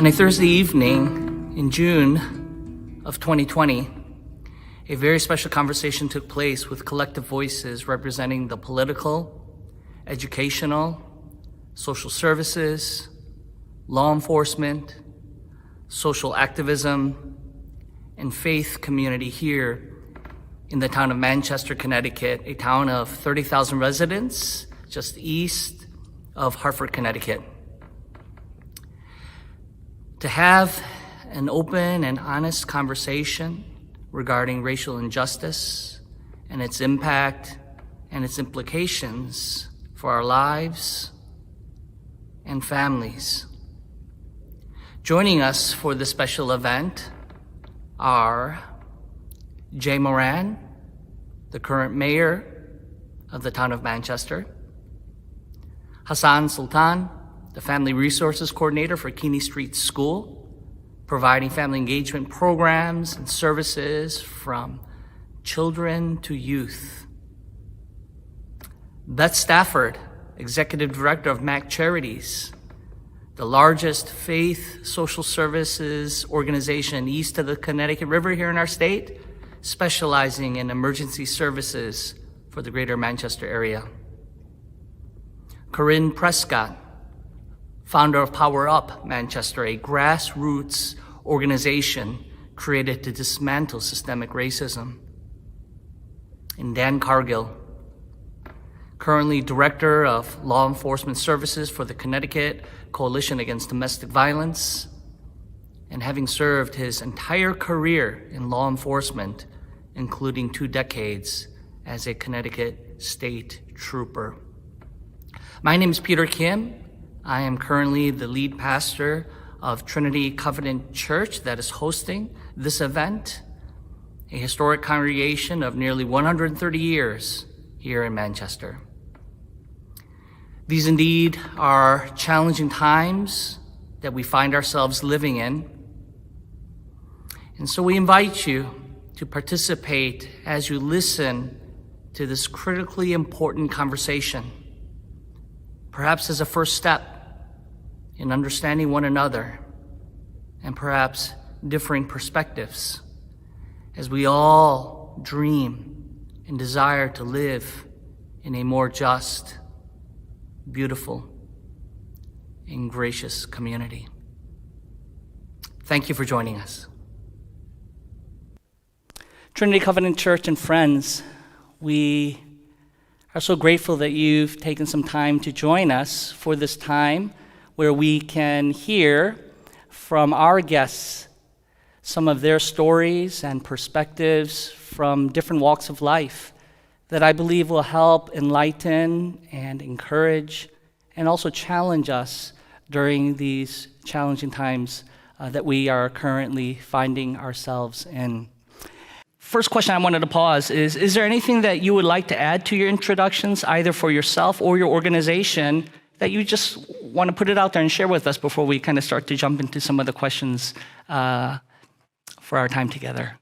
On a Thursday evening in June of 2020, a very special conversation took place with collective voices representing the political, educational, social services, law enforcement, social activism, and faith community here in the town of Manchester, Connecticut, a town of 30,000 residents just east of Hartford, Connecticut. To have an open and honest conversation regarding racial injustice and its impact and its implications for our lives and families. Joining us for this special event are Jay Moran, the current mayor of the town of Manchester, Hassan Sultan, the Family Resources Coordinator for Keeney Street School, providing family engagement programs and services from children to youth. Beth Stafford, Executive Director of MAC Charities, the largest faith social services organization east of the Connecticut River here in our state, specializing in emergency services for the greater Manchester area. Corinne Prescott, founder of Power Up Manchester, a grassroots organization created to dismantle systemic racism. And Dan Cargill, currently Director of Law Enforcement Services for the Connecticut Coalition Against Domestic Violence, and having served his entire career in law enforcement, including 2 decades as a Connecticut State Trooper. My name is Peter Kim. I am currently the lead pastor of Trinity Covenant Church that is hosting this event, a historic congregation of nearly 130 years here in Manchester. These indeed are challenging times that we find ourselves living in. And so we invite you to participate as you listen to this critically important conversation, perhaps as a first step in understanding one another and perhaps differing perspectives as we all dream and desire to live in a more just, beautiful, and gracious community. Thank you for joining us. Trinity Covenant Church and friends, we are so grateful that you've taken some time to join us for this time where we can hear from our guests some of their stories and perspectives from different walks of life that I believe will help enlighten and encourage and also challenge us during these challenging times that we are currently finding ourselves in. First question I wanted to pause is there anything that you would like to add to your introductions, either for yourself or your organization, that you just want to put it out there and share with us before we kind of start to jump into some of the questions for our time together?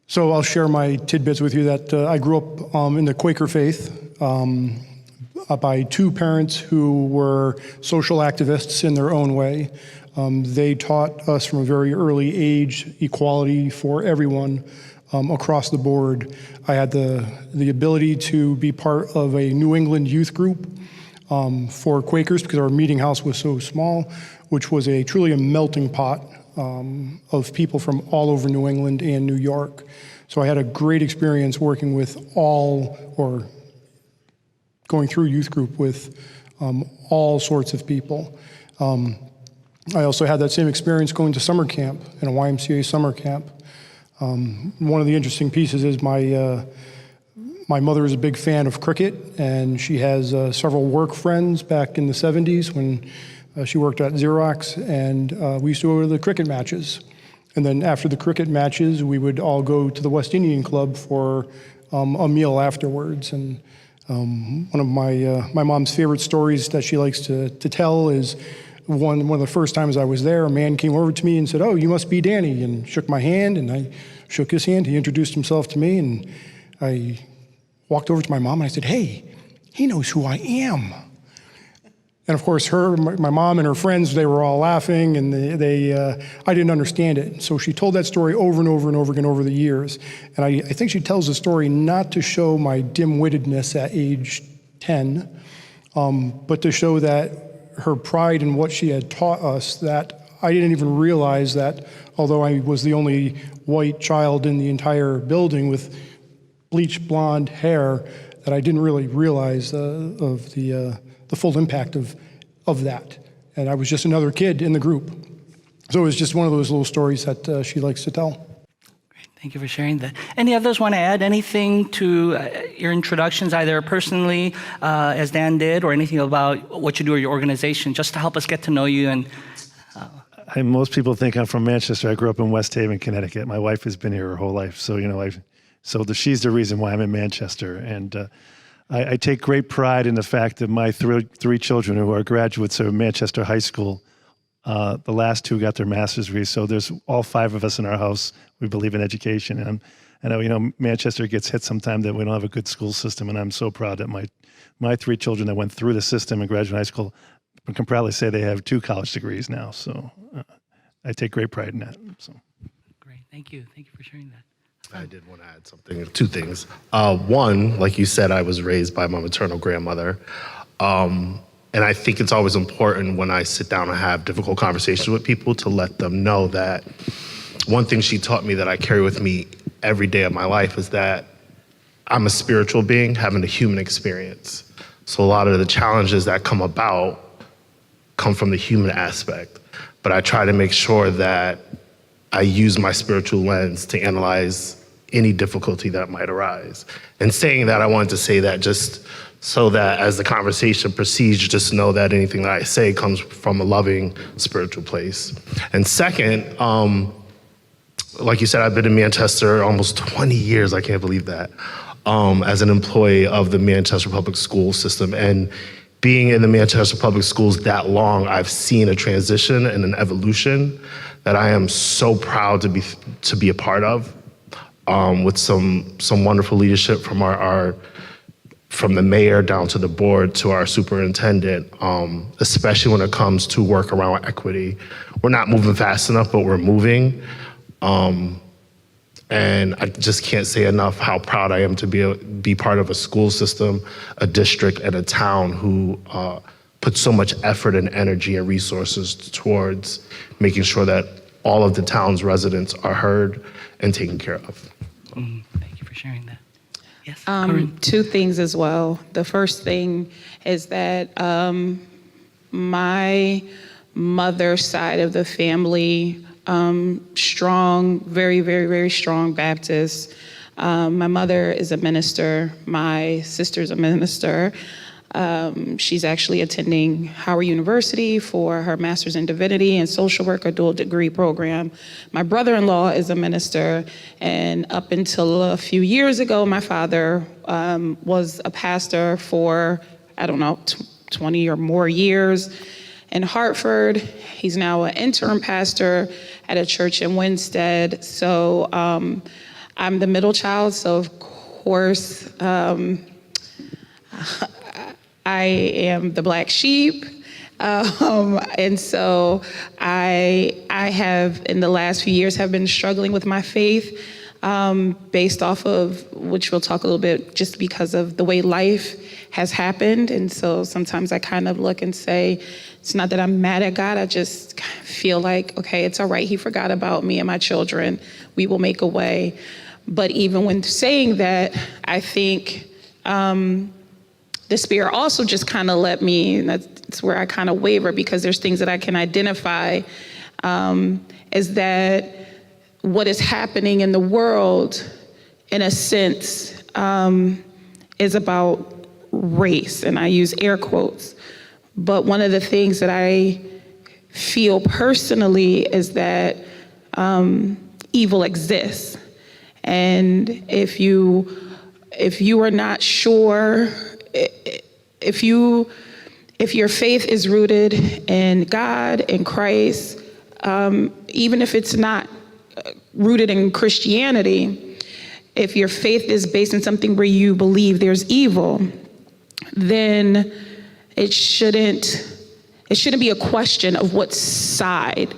So I'll share my tidbits with you that I grew up in the Quaker faith by 2 parents who were social activists in their own way. They taught us from a very early age equality for everyone across the board. I had the ability to be part of a New England youth group for Quakers because our meeting house was so small, which was truly a melting pot of people from all over New England and New York. So I had a great experience working with going through youth group with all sorts of people. I also had that same experience going to summer camp, in a YMCA summer camp. One of the interesting pieces is my mother is a big fan of cricket, and she has several work friends back in the 70s when she worked at Xerox, and we used to go to the cricket matches. And then after the cricket matches, we would all go to the West Indian Club for a meal afterwards. And one of my mom's favorite stories that she likes to tell is one of the first times I was there, a man came over to me and said, "Oh, you must be Danny," and shook my hand, and I shook his hand. He introduced himself to me, and I walked over to my mom and I said, "Hey, he knows who I am." And of course, my mom and her friends, they were all laughing, and I didn't understand it. So she told that story over and over and over again over the years. And I think she tells the story not to show my dim-wittedness at age 10, but to show that her pride in what she had taught us, that I didn't even realize that although I was the only white child in the entire building with bleached blonde hair, that I didn't really realize of the full impact of that. And I was just another kid in the group. So it was just one of those little stories that she likes to tell. Great, thank you for sharing that. Any others want to add anything to your introductions, either personally, as Dan did, or anything about what you do or your organization, just to help us get to know you? And most people think I'm from Manchester. I grew up in West Haven, Connecticut. My wife has been here her whole life. So, she's the reason why I'm in Manchester. And I take great pride in the fact that my three children who are graduates of Manchester High School, the last two got their master's degrees. So there's all five of us in our house. We believe in education. And I know, Manchester gets hit sometimes that we don't have a good school system. And I'm so proud that my three children that went through the system and graduated high school can proudly say they have 2 college degrees now. So I take great pride in that. So. Great, thank you. Thank you for sharing that. I did want to add something, 2 things. One, like you said, I was raised by my maternal grandmother. And I think it's always important when I sit down and have difficult conversations with people to let them know that one thing she taught me that I carry with me every day of my life is that I'm a spiritual being having a human experience. So a lot of the challenges that come about come from the human aspect. But I try to make sure that I use my spiritual lens to analyze any difficulty that might arise. And saying that, I wanted to say that just so that as the conversation proceeds, you just know that anything that I say comes from a loving spiritual place. And second, like you said, I've been in Manchester almost 20 years, I can't believe that, as an employee of the Manchester Public School System. And being in the Manchester Public Schools that long, I've seen a transition and an evolution that I am so proud to be a part of, with some wonderful leadership from from the mayor down to the board to our superintendent, especially when it comes to work around equity. We're not moving fast enough, but we're moving. And I just can't say enough how proud I am to be part of a school system, a district, and a town who put so much effort and energy and resources towards making sure that all of the town's residents are heard and taken care of. Thank you for sharing that. Yes, Corinne. 2 things as well. The first thing is that my mother's side of the family, strong, very, very, very strong Baptist. My mother is a minister. My sister's a minister. She's actually attending Howard University for her master's in divinity and social work, a dual degree program. My brother-in-law is a minister, and up until a few years ago, my father was a pastor for, 20 or more years in Hartford. He's now an interim pastor at a church in Winstead. So I'm the middle child, so of course, I am the black sheep. And so I have, in the last few years, have been struggling with my faith based off of, which we'll talk a little bit, just because of the way life has happened. And so sometimes I kind of look and say, it's not that I'm mad at God, I just feel like, okay, it's all right, he forgot about me and my children. We will make a way. But even when saying that, I think the Spirit also just kind of let me, and that's where I kind of waver, because there's things that I can identify, is that what is happening in the world, in a sense, is about race, and I use air quotes. But one of the things that I feel personally is that evil exists. And if you are not sure, if your faith is rooted in God, in Christ, even if it's not rooted in Christianity, if your faith is based on something where you believe there's evil, then it shouldn't It shouldn't be a question of what side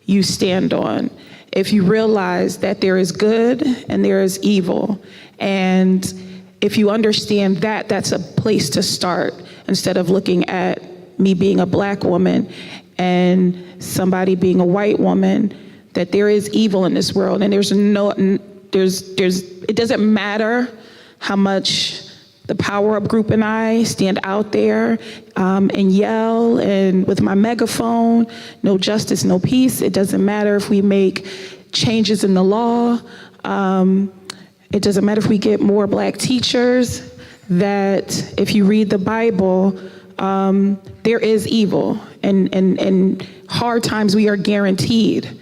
you stand on. If you realize that there is good and there is evil, and if you understand that, that's a place to start, instead of looking at me being a black woman and somebody being a white woman, that there is evil in this world, and it doesn't matter how much the Power Up group and I stand out there and yell and with my megaphone, no justice, no peace. It doesn't matter if we make changes in the law. It doesn't matter if we get more black teachers, that if you read the Bible, there is evil, and hard times we are guaranteed.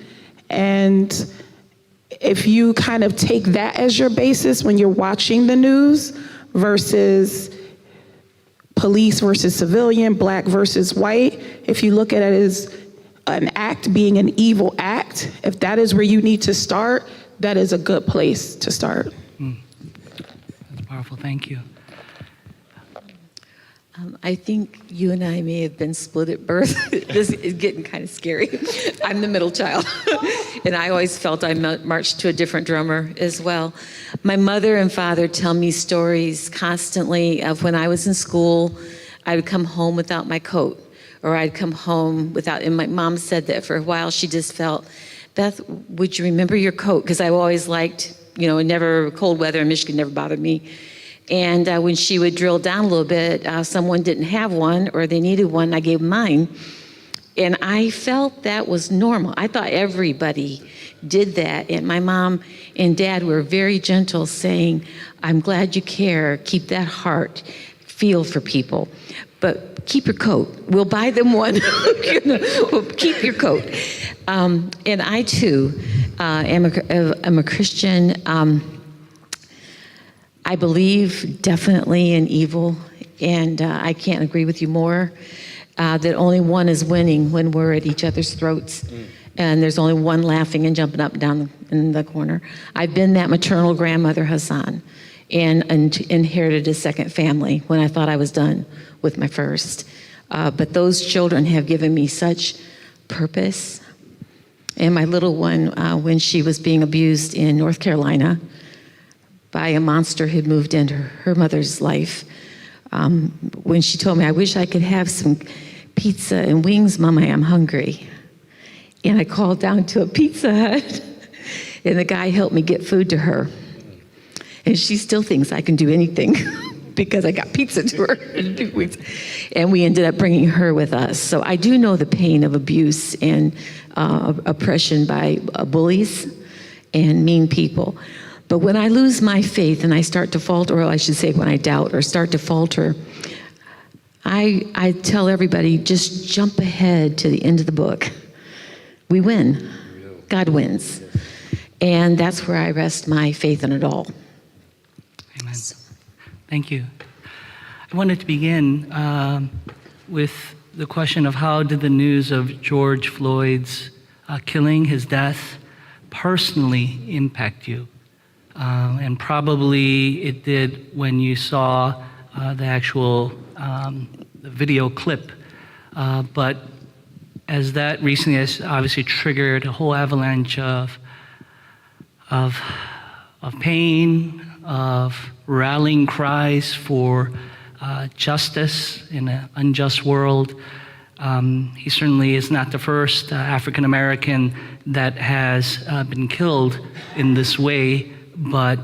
And if you kind of take that as your basis when you're watching the news versus police versus civilian, black versus white, if you look at it as an act being an evil act, if that is where you need to start, that is a good place to start. That's powerful. Thank you. I think you and I may have been split at birth. This is getting kind of scary. I'm the middle child, and I always felt I marched to a different drummer as well. My mother and father tell me stories constantly of when I was in school, I would come home without my coat, or I'd come home without, and my mom said that for a while she just felt, Beth, would you remember your coat? Because I always liked, never, cold weather in Michigan never bothered me. And when she would drill down a little bit, someone didn't have one or they needed one, I gave mine. And I felt that was normal. I thought everybody did that. And my mom and dad were very gentle, saying, I'm glad you care, keep that heart, feel for people. But keep your coat. We'll buy them one. Keep your coat. And I too am a Christian. I believe definitely in evil, and I can't agree with you more, that only one is winning when we're at each other's throats, and there's only one laughing and jumping up and down in the corner. I've been that maternal grandmother, Hassan, and inherited a second family when I thought I was done with my first. But those children have given me such purpose. And my little one, when she was being abused in North Carolina, by a monster who moved into her mother's life. When she told me, I wish I could have some pizza and wings, Mama, I'm hungry. And I called down to a Pizza Hut, and the guy helped me get food to her. And she still thinks I can do anything because I got pizza to her in 2 weeks. And we ended up bringing her with us. So I do know the pain of abuse and oppression by bullies and mean people. But when I lose my faith and I start to falter, or I should say when I doubt or start to falter, I tell everybody, just jump ahead to the end of the book. We win. God wins. And that's where I rest my faith in it all. Amen. Thank you. I wanted to begin with the question of how did the news of George Floyd's killing, his death, personally impact you? And probably it did when you saw the actual the video clip. But as that recently has obviously triggered a whole avalanche of pain, of rallying cries for justice in an unjust world. He certainly is not the first African American that has been killed in this way. But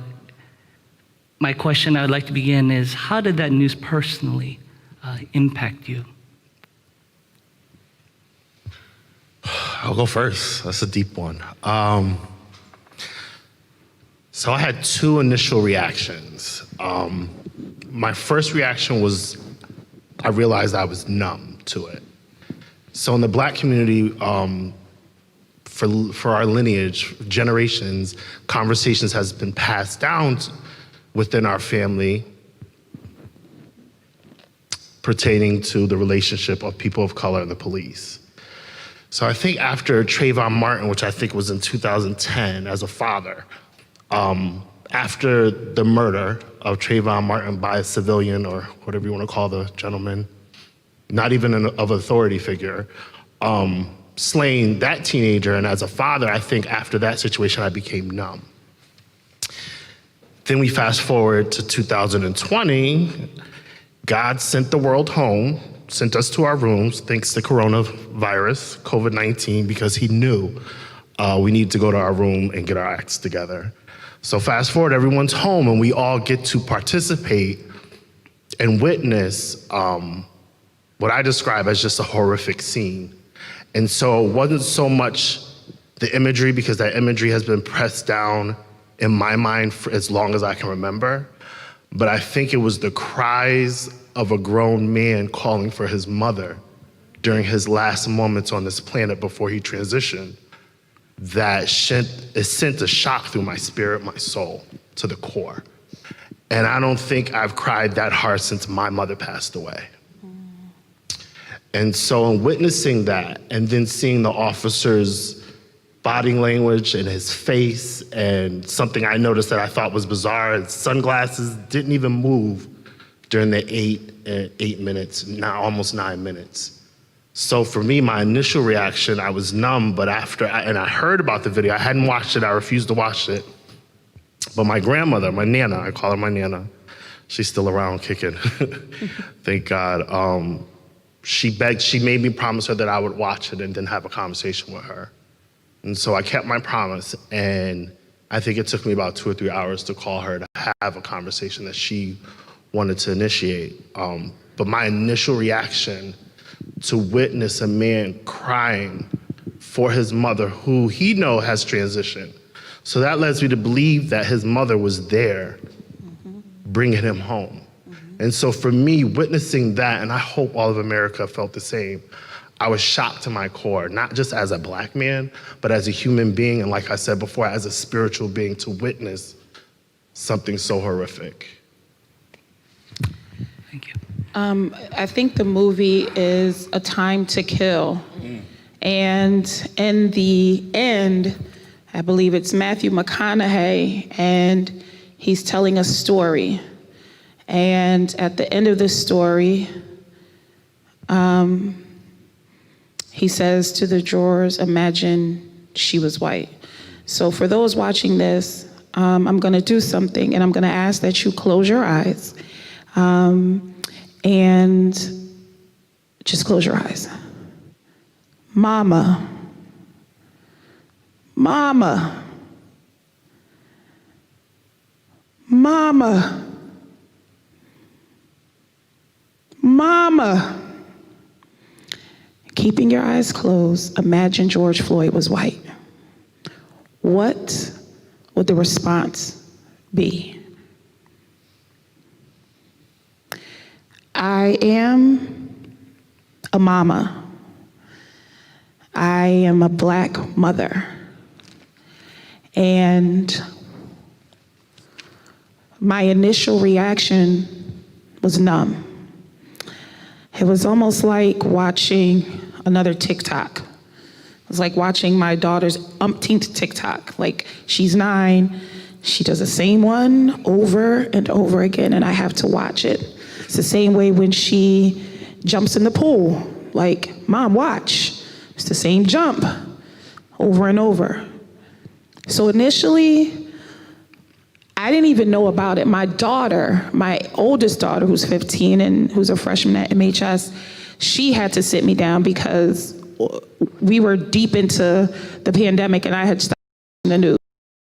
my question I would like to begin is, how did that news personally impact you? I'll go first. That's a deep one. So I had two initial reactions. My first reaction was I realized I was numb to it. So in the Black community, for our lineage, generations, conversations has been passed down within our family pertaining to the relationship of people of color and the police. So I think after Trayvon Martin, which I think was in 2010 as a father, after the murder of Trayvon Martin by a civilian, or whatever you want to call the gentleman, not even of authority figure, slaying that teenager. And as a father, I think after that situation, I became numb. Then we fast forward to 2020, God sent the world home, sent us to our rooms, thanks to coronavirus, COVID-19, because he knew we needed to go to our room and get our acts together. So fast forward, everyone's home and we all get to participate and witness what I describe as just a horrific scene. And so it wasn't so much the imagery, because that imagery has been pressed down in my mind for as long as I can remember, but I think it was the cries of a grown man calling for his mother during his last moments on this planet before he transitioned that sent a shock through my spirit, my soul, to the core. And I don't think I've cried that hard since my mother passed away. And so in witnessing that, and then seeing the officer's body language and his face, and something I noticed that I thought was bizarre, his sunglasses didn't even move during the 8 minutes, now almost 9 minutes. So for me, my initial reaction, I was numb, but and I heard about the video, I hadn't watched it, I refused to watch it. But my grandmother, my Nana, I call her my Nana, she's still around kicking, thank God. She made me promise her that I would watch it and then have a conversation with her. And so I kept my promise, and I think it took me about 2 or 3 hours to call her to have a conversation that she wanted to initiate. But my initial reaction to witness a man crying for his mother, who he knows has transitioned. So that led me to believe that his mother was there, bringing him home. And so for me, witnessing that, and I hope all of America felt the same, I was shocked to my core, not just as a Black man, but as a human being, and like I said before, as a spiritual being, to witness something so horrific. Thank you. I think the movie is A Time to Kill. And in the end, I believe it's Matthew McConaughey, and he's telling a story. And at the end of the story, he says to the jurors, imagine she was white. So for those watching this, I'm gonna do something, and I'm gonna ask that you close your eyes and just close your eyes. Mama, mama, mama, mama. Keeping your eyes closed, imagine George Floyd was white. What would the response be? I am a mama. I am a Black mother. And my initial reaction was numb. It was almost like watching another TikTok. It was like watching my daughter's umpteenth TikTok. Like, she's 9, she does the same one over and over again, and I have to watch it. It's the same way when she jumps in the pool. Like, Mom, watch. It's the same jump over and over. So initially, I didn't even know about it. My daughter, my oldest daughter, who's 15 and who's a freshman at MHS, she had to sit me down because we were deep into the pandemic and I had stopped the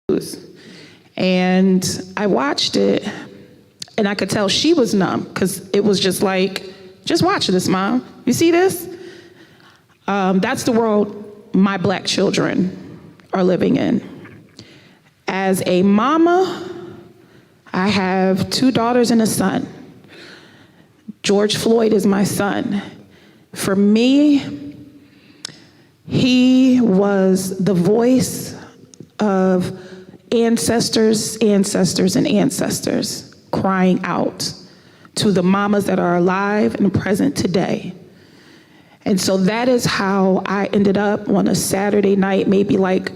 news. And I watched it and I could tell she was numb because it was just like, just watch this, Mom. You see this? That's the world my Black children are living in. As a mama, I have 2 daughters and a son. George Floyd is my son. For me, he was the voice of ancestors, ancestors, and ancestors crying out to the mamas that are alive and present today. And so that is how I ended up on a Saturday night, maybe like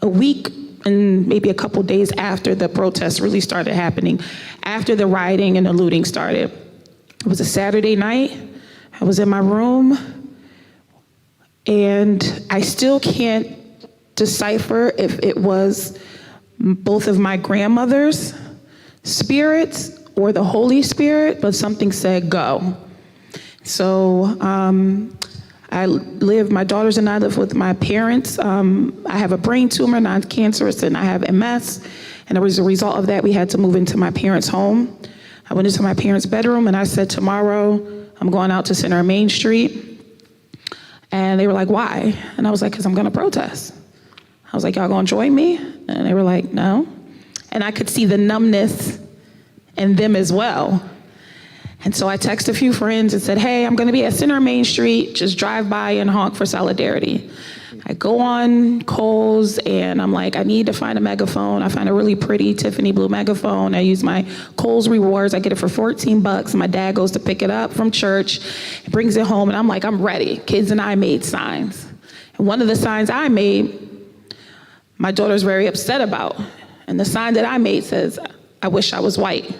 a week and maybe a couple days after the protests really started happening, after the rioting and the looting started. It was a Saturday night, I was in my room, and I still can't decipher if it was both of my grandmother's spirits or the Holy Spirit, but something said go. So my daughters and I live with my parents. I have a brain tumor, non-cancerous, and I have MS. And as a result of that, we had to move into my parents' home. I went into my parents' bedroom and I said, tomorrow I'm going out to Center and Main Street. And they were like, why? And I was like, because I'm gonna protest. I was like, y'all gonna join me? And they were like, no. And I could see the numbness in them as well. And so I texted a few friends and said, hey, I'm gonna be at Center and Main Street, just drive by and honk for solidarity. I go on Kohl's and I'm like, I need to find a megaphone. I find a really pretty Tiffany blue megaphone. I use my Kohl's rewards. I get it for $14. My dad goes to pick it up from church, brings it home, and I'm like, I'm ready. Kids and I made signs. And one of the signs I made, my daughter's very upset about. And the sign that I made says, I wish I was white.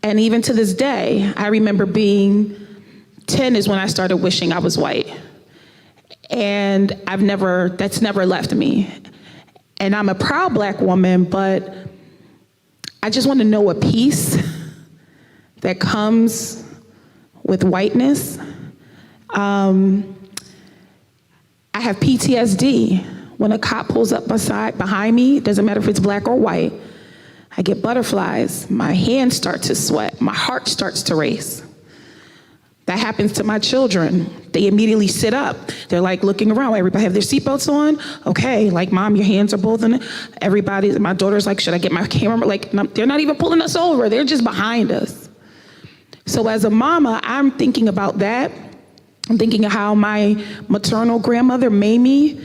And even to this day, I remember being 10 is when I started wishing I was white. And that's never left me. And I'm a proud Black woman, but I just want to know a peace that comes with whiteness. I have PTSD. When a cop pulls up behind me, it doesn't matter if it's Black or white, I get butterflies, my hands start to sweat, my heart starts to race. That happens to my children. They immediately sit up. They're like looking around. Everybody have their seatbelts on? Okay, like, Mom, your hands are both in it. My daughter's like, should I get my camera? Like, they're not even pulling us over. They're just behind us. So as a mama, I'm thinking about that. I'm thinking of how my maternal grandmother, Mamie,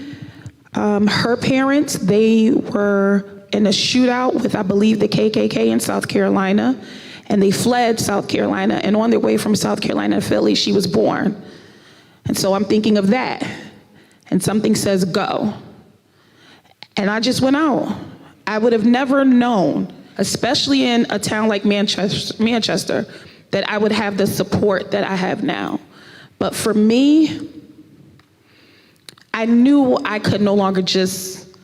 her parents, they were in a shootout with, I believe, the KKK in South Carolina. And they fled South Carolina, and on their way from South Carolina to Philly, she was born. And so I'm thinking of that, and something says go. And I just went out. I would have never known, especially in a town like Manchester, that I would have the support that I have now. But for me, I knew I could no longer just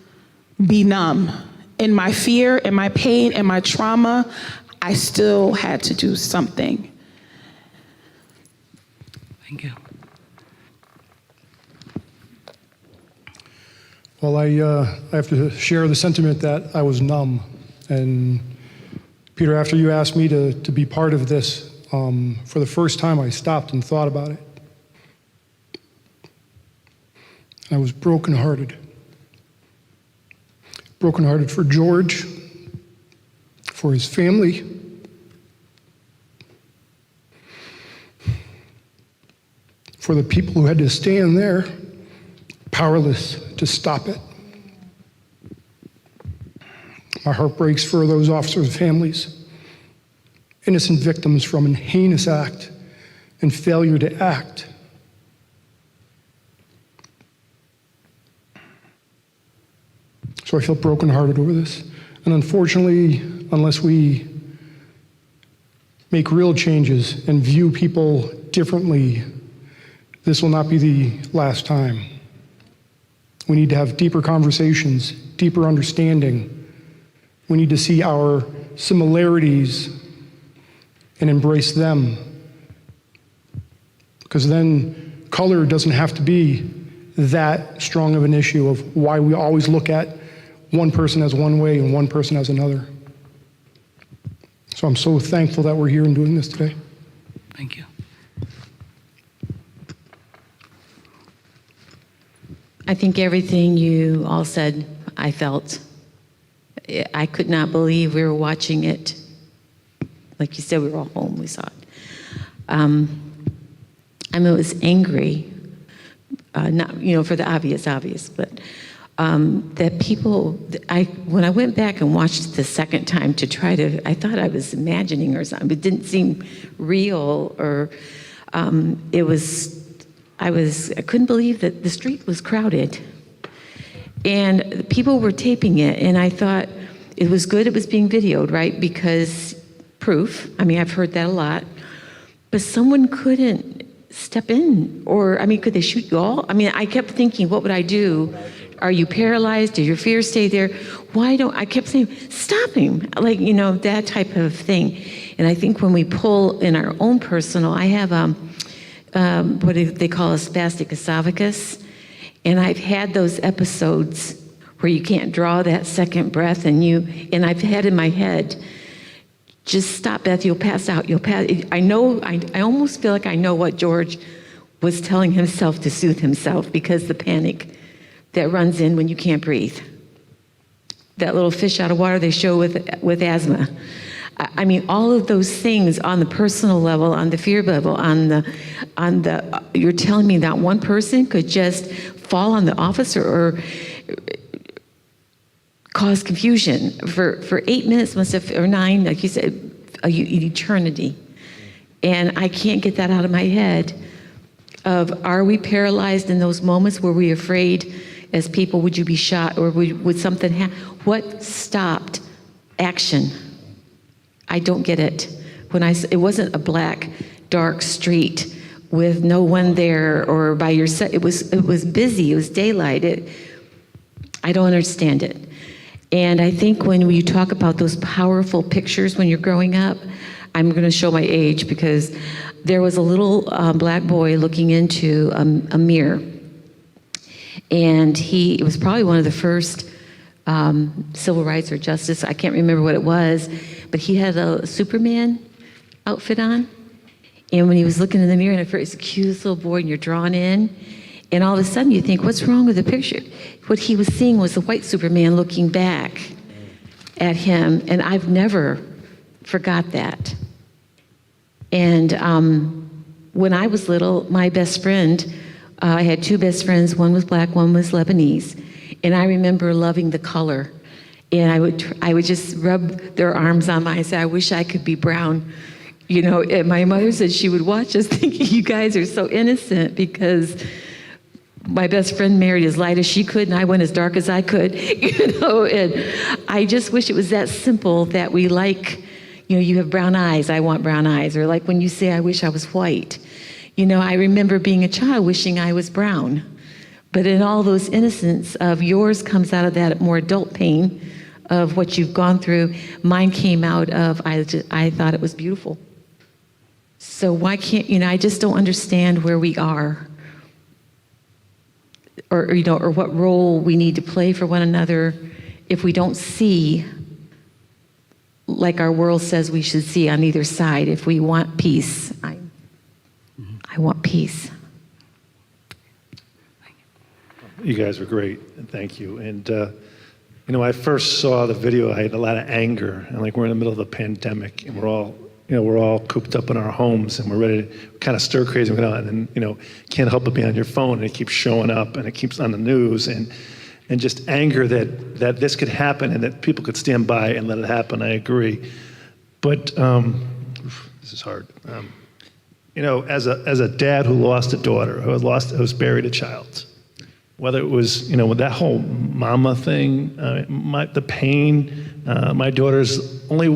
be numb. In my fear, in my pain, in my trauma, I still had to do something. Thank you. Well, I have to share the sentiment that I was numb. And Peter, after you asked me to be part of this, for the first time I stopped and thought about it. I was brokenhearted. Brokenhearted for George, for his family, for the people who had to stand there, powerless to stop it. My heart breaks for those officers' families, innocent victims from a heinous act and failure to act. So I feel brokenhearted over this. And unfortunately, unless we make real changes and view people differently, this will not be the last time. We need to have deeper conversations, deeper understanding. We need to see our similarities and embrace them. Because then color doesn't have to be that strong of an issue of why we always look at one person as one way and one person as another. So I'm so thankful that we're here and doing this today. Thank you. I think everything you all said, I felt. I could not believe we were watching it. Like you said, we were all home, we saw it. I mean, it was angry, not, for the obvious, but that people, when I went back and watched it the second time to try to, I thought I was imagining or something. It didn't seem real, or I couldn't believe that the street was crowded and people were taping it. And I thought it was good it was being videoed, right? Because proof, I mean, I've heard that a lot, but someone couldn't step in? Or, I mean, could they shoot you all? I mean, I kept thinking, what would I do? Are you paralyzed? Does your fear stay there? I kept saying, stop him. Like, that type of thing. And I think when we pull in our own personal, I have what do they call a spastic esophagus. And I've had those episodes where you can't draw that second breath, and I've had in my head, just stop, Beth, you'll pass out, you'll pass. I almost feel like I know what George was telling himself to soothe himself, because the panic that runs in when you can't breathe. That little fish out of water they show with asthma. I mean, all of those things on the personal level, on the fear level, you're telling me that one person could just fall on the officer or cause confusion for 8 minutes, or 9, like you said, an eternity. And I can't get that out of my head of, are we paralyzed in those moments? Were we afraid as people, would you be shot, or would something happen? What stopped action? I don't get it. It wasn't a black, dark street with no one there or by yourself. It was busy. It was daylight. I don't understand it. And I think when you talk about those powerful pictures when you're growing up, I'm going to show my age, because there was a little black boy looking into a mirror. And it was probably one of the first civil rights or justice, I can't remember what it was, but he had a Superman outfit on. And when he was looking in the mirror, and at first, it's the cutest little boy, and you're drawn in, and all of a sudden you think, what's wrong with the picture? What he was seeing was the white Superman looking back at him, and I've never forgot that. And when I was little, my best friend, I had 2 best friends, one was black, one was Lebanese, and I remember loving the color. And I would just rub their arms on mine and say, I wish I could be brown. And my mother said she would watch us thinking, you guys are so innocent, because my best friend married as light as she could, and I went as dark as I could, and I just wish it was that simple, that we like, you have brown eyes, I want brown eyes, or like when you say, I wish I was white. I remember being a child wishing I was brown, but in all those innocence of yours comes out of that more adult pain of what you've gone through. Mine came out of, I thought it was beautiful. So why can't, I just don't understand where we are, or what role we need to play for one another if we don't see like our world says we should see on either side. If we want peace, I want peace. You guys were great, and thank you. And I first saw the video, I had a lot of anger, and like we're in the middle of a pandemic, and we're all cooped up in our homes, and we're ready to kind of stir crazy, and can't help but be on your phone, and it keeps showing up, and it keeps on the news, and just anger that this could happen, and that people could stand by and let it happen. I agree, but this is hard. As a dad who lost a daughter, who was buried a child, whether it was, with that whole mama thing, the pain, my daughter's only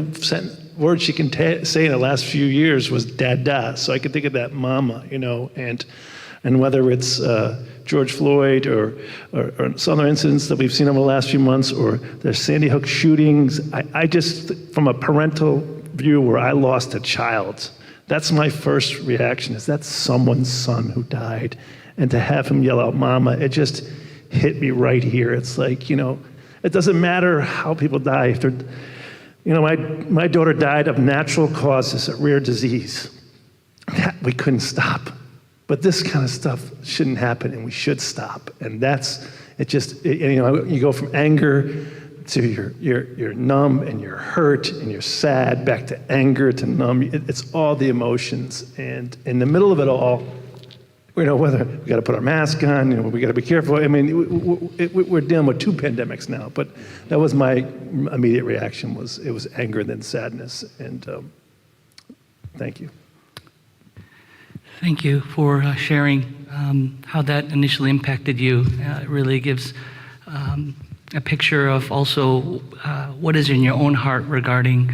word she can say in the last few years was dada. So I could think of that mama, and whether it's George Floyd or some other incidents that we've seen over the last few months, or the Sandy Hook shootings, I just, from a parental view where I lost a child, that's my first reaction, is that's someone's son who died. And to have him yell out, mama, it just hit me right here. It's like, it doesn't matter how people die. If they're, my daughter died of natural causes, a rare disease. That we couldn't stop. But this kind of stuff shouldn't happen, and we should stop. And you go from anger to you're numb and you're hurt and you're sad, back to anger to numb. It's all the emotions. And in the middle of it all, whether we got to put our mask on, we got to be careful. I mean, we're dealing with 2 pandemics now, but that was my immediate reaction. It was anger and then sadness. And thank you. Thank you for sharing how that initially impacted you. It really gives a picture of also what is in your own heart regarding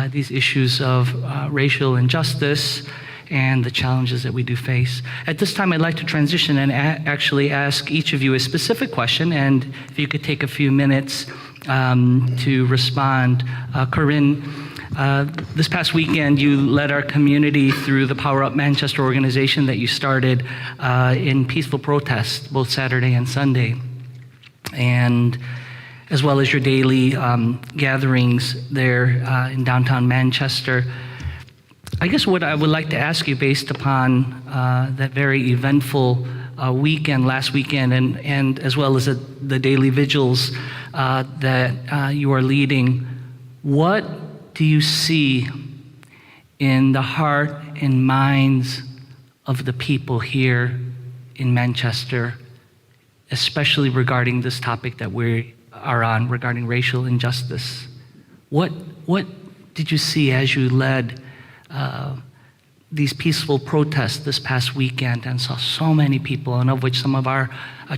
these issues of racial injustice and the challenges that we do face. At this time, I'd like to transition and actually ask each of you a specific question, and if you could take a few minutes to respond. Corinne, this past weekend, you led our community through the Power Up Manchester organization that you started in peaceful protest, both Saturday and Sunday, and as well as your daily gatherings there in downtown Manchester. I guess what I would like to ask you, based upon that very eventful weekend, last weekend, and as well as the daily vigils that you are leading, what do you see in the heart and minds of the people here in Manchester, especially regarding this topic that we are on, regarding racial injustice? What did you see as you led these peaceful protests this past weekend and saw so many people, and of which some of our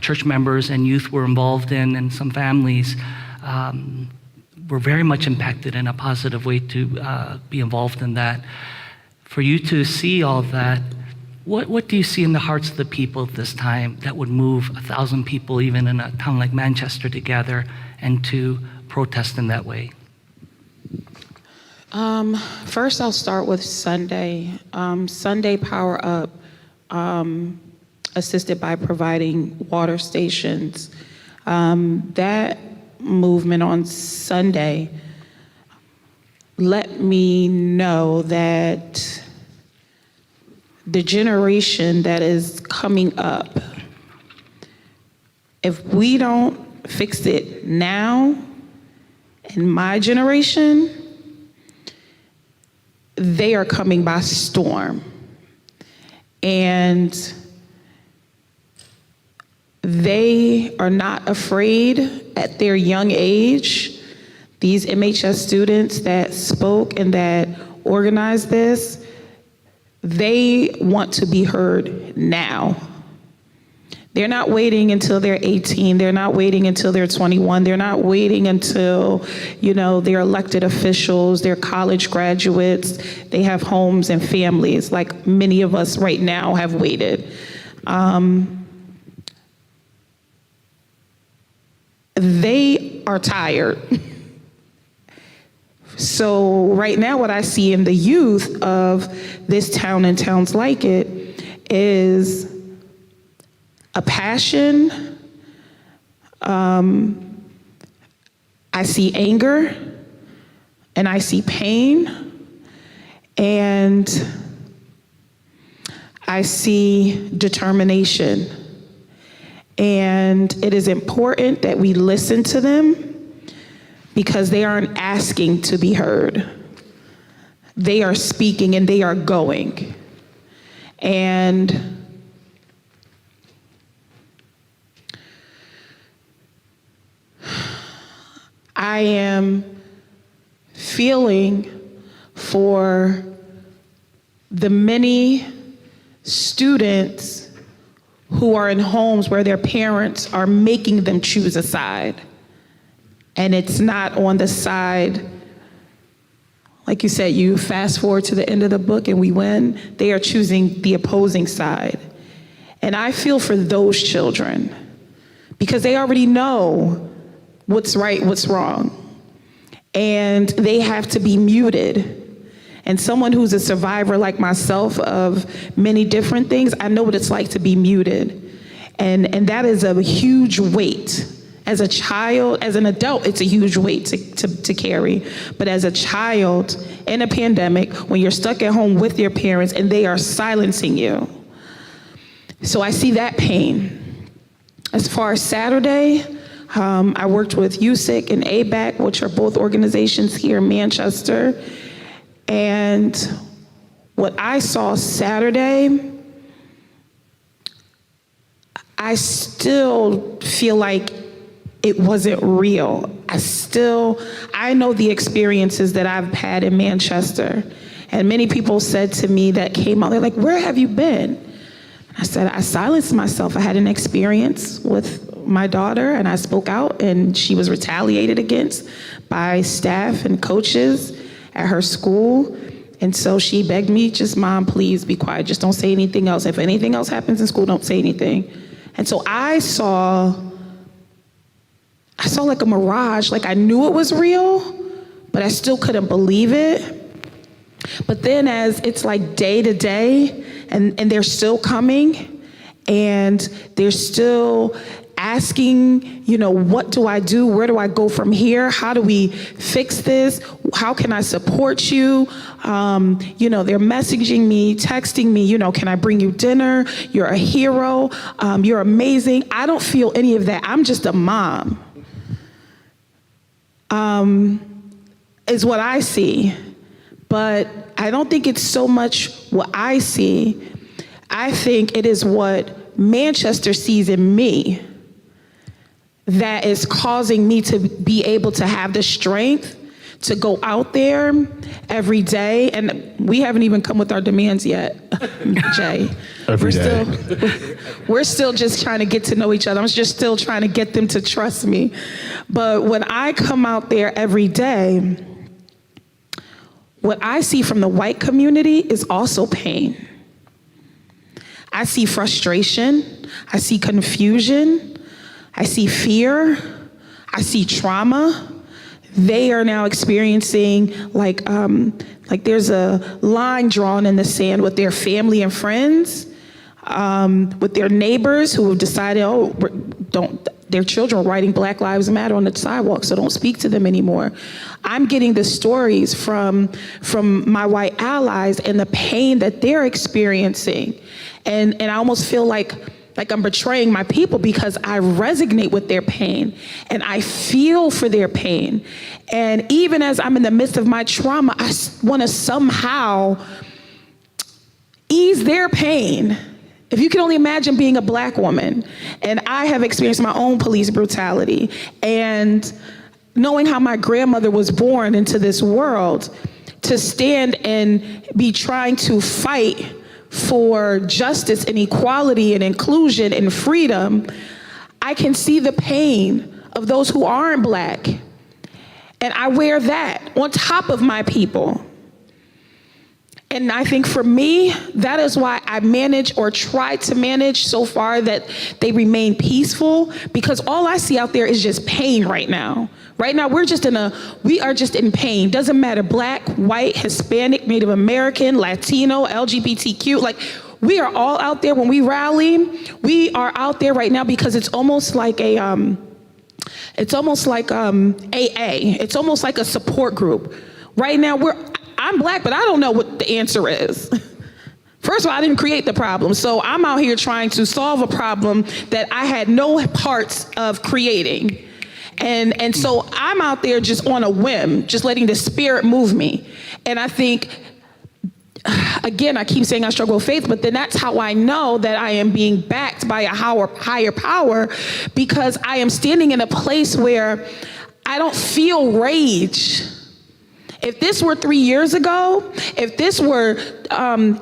church members and youth were involved in, and some families were very much impacted in a positive way to be involved in that? For you to see all of that, what do you see in the hearts of the people at this time that would move 1,000 people, even in a town like Manchester, together and to protest in that way? First, I'll start with Sunday. Sunday Power Up assisted by providing water stations. That movement on Sunday let me know that the generation that is coming up, if we don't fix it now, in my generation, they are coming by storm. And they are not afraid at their young age. These MHS students that spoke and that organized this, they want to be heard now. They're not waiting until they're 18. They're not waiting until they're 21. They're not waiting until, they're elected officials, they're college graduates. They have homes and families, like many of us right now have waited. They are tired. So right now, what I see in the youth of this town and towns like it is a passion. I see anger, and I see pain, and I see determination. And it is important that we listen to them, because they aren't asking to be heard. They are speaking and they are going. And I am feeling for the many students who are in homes where their parents are making them choose a side. And it's not on the side, like you said, you fast forward to the end of the book and we win. They are choosing the opposing side. And I feel for those children, because they already know what's right, what's wrong. And they have to be muted. And someone who's a survivor like myself of many different things, I know what it's like to be muted. And that is a huge weight. As a child, as an adult, it's a huge weight to carry. But as a child in a pandemic, when you're stuck at home with your parents and they are silencing you. So I see that pain. As far as Saturday, I worked with USIC and ABAC, which are both organizations here in Manchester. And what I saw Saturday, I still feel like it wasn't real. I know the experiences that I've had in Manchester. And many people said to me that came out, they're like, where have you been? I said, I silenced myself. I had an experience with my daughter and I spoke out, and she was retaliated against by staff and coaches at her school. And so she begged me, just, Mom, please be quiet. Just don't say anything else. If anything else happens in school, don't say anything. And so I saw like a mirage, like I knew it was real, but I still couldn't believe it. But then as it's like day to day, and they're still coming, and they're still asking, you know, what do I do? Where do I go from here? How do we fix this? How can I support you? You know, they're messaging me, texting me, you know, can I bring you dinner? You're a hero. You're amazing. I don't feel any of that. I'm just a mom. Is what I see. But I don't think it's so much what I see. I think it is what Manchester sees in me that is causing me to be able to have the strength to go out there every day. And we haven't even come with our demands yet, Jay. We're still just trying to get to know each other. I'm just still trying to get them to trust me. But when I come out there every day, what I see from the white community is also pain. I see frustration. I see confusion. I see fear. I see trauma. They are now experiencing like there's a line drawn in the sand with their family and friends, with their neighbors who have decided, their children are writing Black Lives Matter on the sidewalk, so don't speak to them anymore. I'm getting the stories from my white allies and the pain that they're experiencing. And I almost feel like I'm betraying my people because I resonate with their pain and I feel for their pain. And even as I'm in the midst of my trauma, I want to somehow ease their pain. If you can only imagine being a Black woman, and I have experienced my own police brutality, and knowing how my grandmother was born into this world, to stand and be trying to fight for justice and equality and inclusion and freedom, I can see the pain of those who aren't Black. And I wear that on top of my people. And I think for me, that is why I manage or try to manage so far that they remain peaceful, because all I see out there is just pain right now. Right now, we are just in pain. Doesn't matter, Black, white, Hispanic, Native American, Latino, LGBTQ, like we are all out there when we rally. We are out there right now because it's almost like AA. It's almost like a support group. Right now, I'm Black, but I don't know what the answer is. First of all, I didn't create the problem, so I'm out here trying to solve a problem that I had no parts of creating. And so I'm out there just on a whim, just letting the spirit move me. And I think, again, I keep saying I struggle with faith, but then that's how I know that I am being backed by a higher power, because I am standing in a place where I don't feel rage. If this were 3 years ago, if this were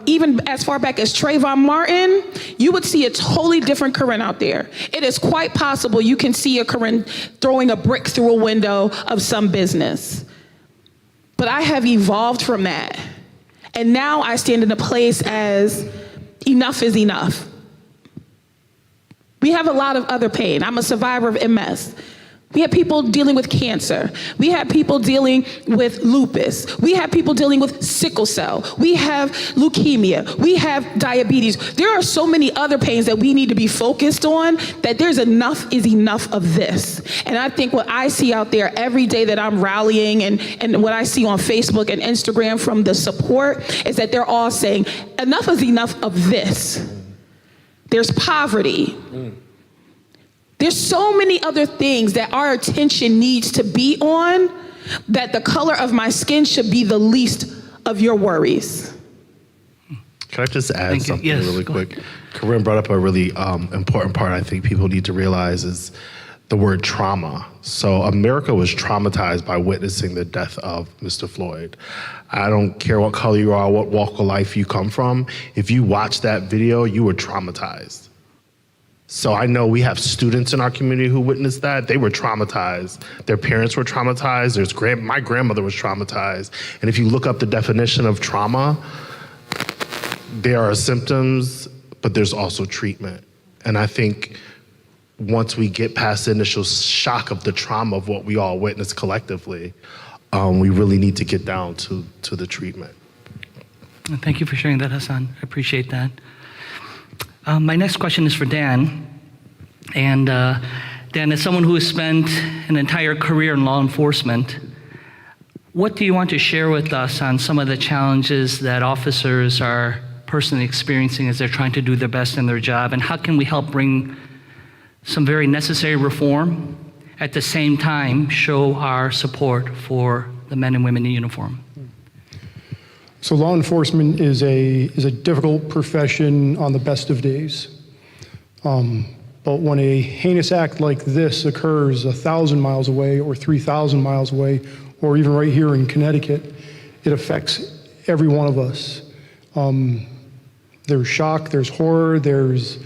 even as far back as Trayvon Martin, you would see a totally different Corinne out there. It is quite possible you can see a Corinne throwing a brick through a window of some business. But I have evolved from that. And now I stand in a place as enough is enough. We have a lot of other pain. I'm a survivor of MS. We have people dealing with cancer. We have people dealing with lupus. We have people dealing with sickle cell. We have leukemia. We have diabetes. There are so many other pains that we need to be focused on, that there's enough is enough of this. And I think what I see out there every day that I'm rallying, and what I see on Facebook and Instagram from the support, is that they're all saying, enough is enough of this. There's poverty. There's so many other things that our attention needs to be on, that the color of my skin should be the least of your worries. Can I just add something really quick? Corinne brought up a really important part I think people need to realize is the word trauma. So America was traumatized by witnessing the death of Mr. Floyd. I don't care what color you are, what walk of life you come from. If you watch that video, you were traumatized. So I know we have students in our community who witnessed that. They were traumatized. Their parents were traumatized. My grandmother was traumatized. And if you look up the definition of trauma, there are symptoms, but there's also treatment. And I think once we get past the initial shock of the trauma of what we all witnessed collectively, we really need to get down to the treatment. Thank you for sharing that, Hassan. I appreciate that. My next question is for Dan. And Dan, as someone who has spent an entire career in law enforcement, what do you want to share with us on some of the challenges that officers are personally experiencing as they're trying to do their best in their job? And how can we help bring some very necessary reform, at the same time show our support for the men and women in uniform? So law enforcement is a difficult profession on the best of days. But when a heinous act like this occurs 1,000 miles away or 3,000 miles away, or even right here in Connecticut, it affects every one of us. There's shock, there's horror, there's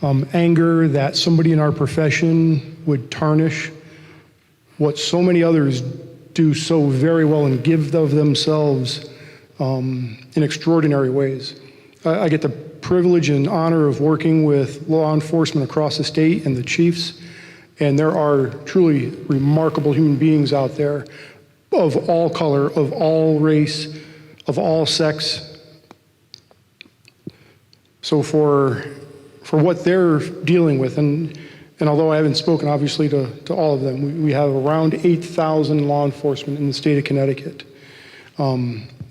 anger that somebody in our profession would tarnish what so many others do so very well and give of themselves in extraordinary ways. I get the privilege and honor of working with law enforcement across the state and the chiefs, and there are truly remarkable human beings out there of all color, of all race, of all sex. So for what they're dealing with, and although I haven't spoken obviously to all of them, we have around 8,000 law enforcement in the state of Connecticut.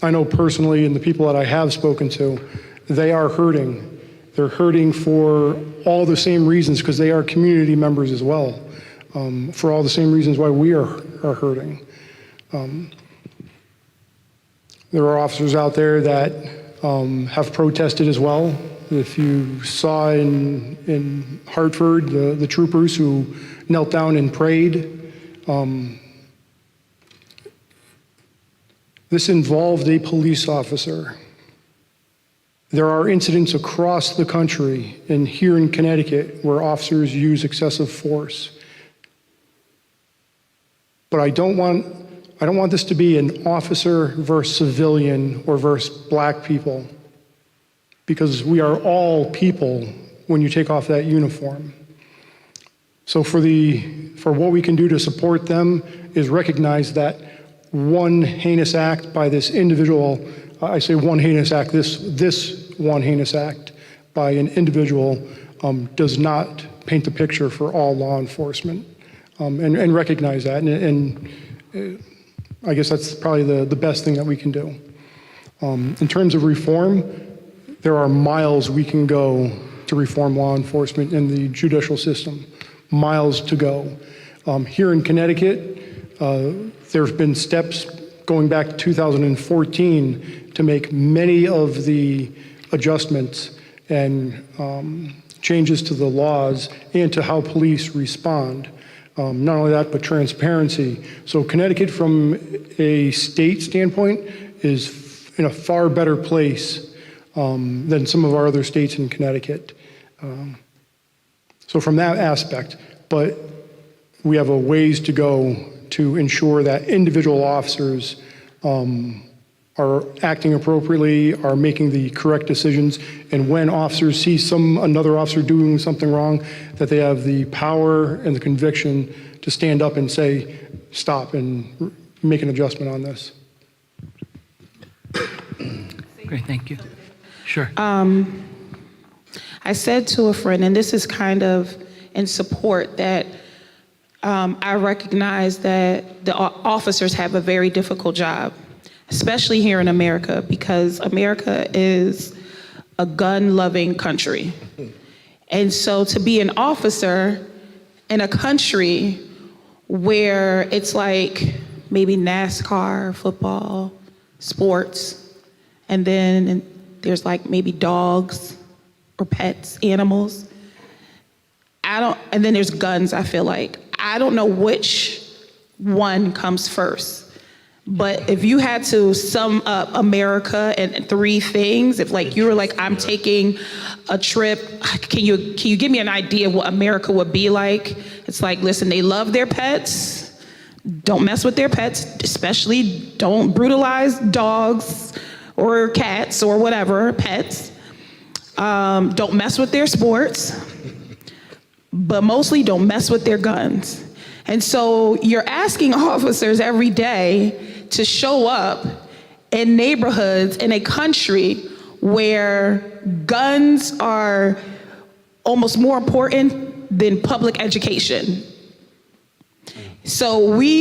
I know personally, and the people that I have spoken to, they are hurting. They're hurting for all the same reasons, because they are community members as well, for all the same reasons why we are hurting. There are officers out there that have protested as well. If you saw in Hartford, the troopers who knelt down and prayed, this involved a police officer. There are incidents across the country and here in Connecticut where officers use excessive force. But I don't want this to be an officer versus civilian or versus black people, because we are all people when you take off that uniform. So for what we can do to support them is recognize that one heinous act by this individual, I say one heinous act, this one heinous act by an individual does not paint the picture for all law enforcement, and recognize that. And I guess that's probably the best thing that we can do. In terms of reform, there are miles we can go to reform law enforcement in the judicial system, miles to go. Here in Connecticut, there's been steps going back to 2014 to make many of the adjustments and changes to the laws and to how police respond. Not only that, but transparency. So Connecticut, from a state standpoint, is in a far better place than some of our other states in Connecticut. So from that aspect, but we have a ways to go to ensure that individual officers are acting appropriately, are making the correct decisions, and when officers see another officer doing something wrong, that they have the power and the conviction to stand up and say, stop, and make an adjustment on this. Great, thank you. Sure. I said to a friend, and this is kind of in support, that I recognize that the officers have a very difficult job, especially here in America, because America is a gun-loving country. And so to be an officer in a country where it's like maybe NASCAR, football, sports, and then there's like maybe dogs or pets, animals. And then there's guns, I feel like. I don't know which one comes first. But if you had to sum up America in 3 things, if like you were like, I'm taking a trip, can you give me an idea of what America would be like? It's like, listen, they love their pets. Don't mess with their pets, especially don't brutalize dogs or cats or whatever, pets. Don't mess with their sports, but mostly don't mess with their guns. And so you're asking officers every day to show up in neighborhoods in a country where guns are almost more important than public education. So when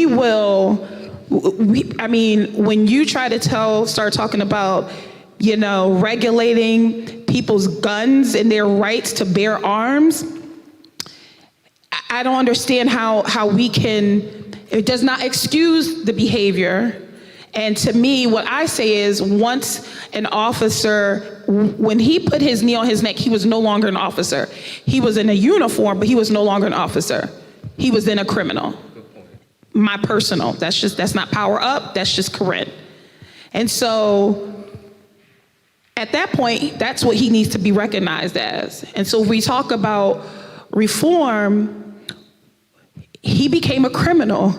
you try to start talking about, regulating people's guns and their rights to bear arms, I don't understand how we can, it does not excuse the behavior. And to me, what I say is once an officer, when he put his knee on his neck, he was no longer an officer. He was in a uniform, but he was no longer an officer. He was then a criminal. My personal, that's not power up, that's just Corinne. And so at that point, that's what he needs to be recognized as. And so if we talk about reform, he became a criminal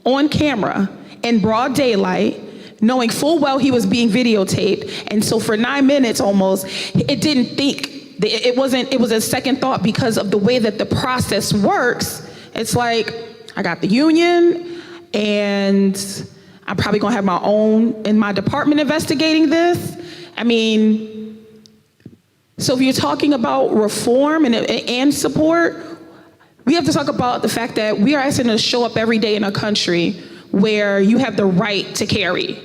on camera in broad daylight, knowing full well he was being videotaped. And so for 9 minutes almost, it didn't think, it was a second thought because of the way that the process works. It's like, I got the union and I'm probably gonna have my own in my department investigating this. So if you're talking about reform and support, we have to talk about the fact that we are asking to show up every day in a country where you have the right to carry.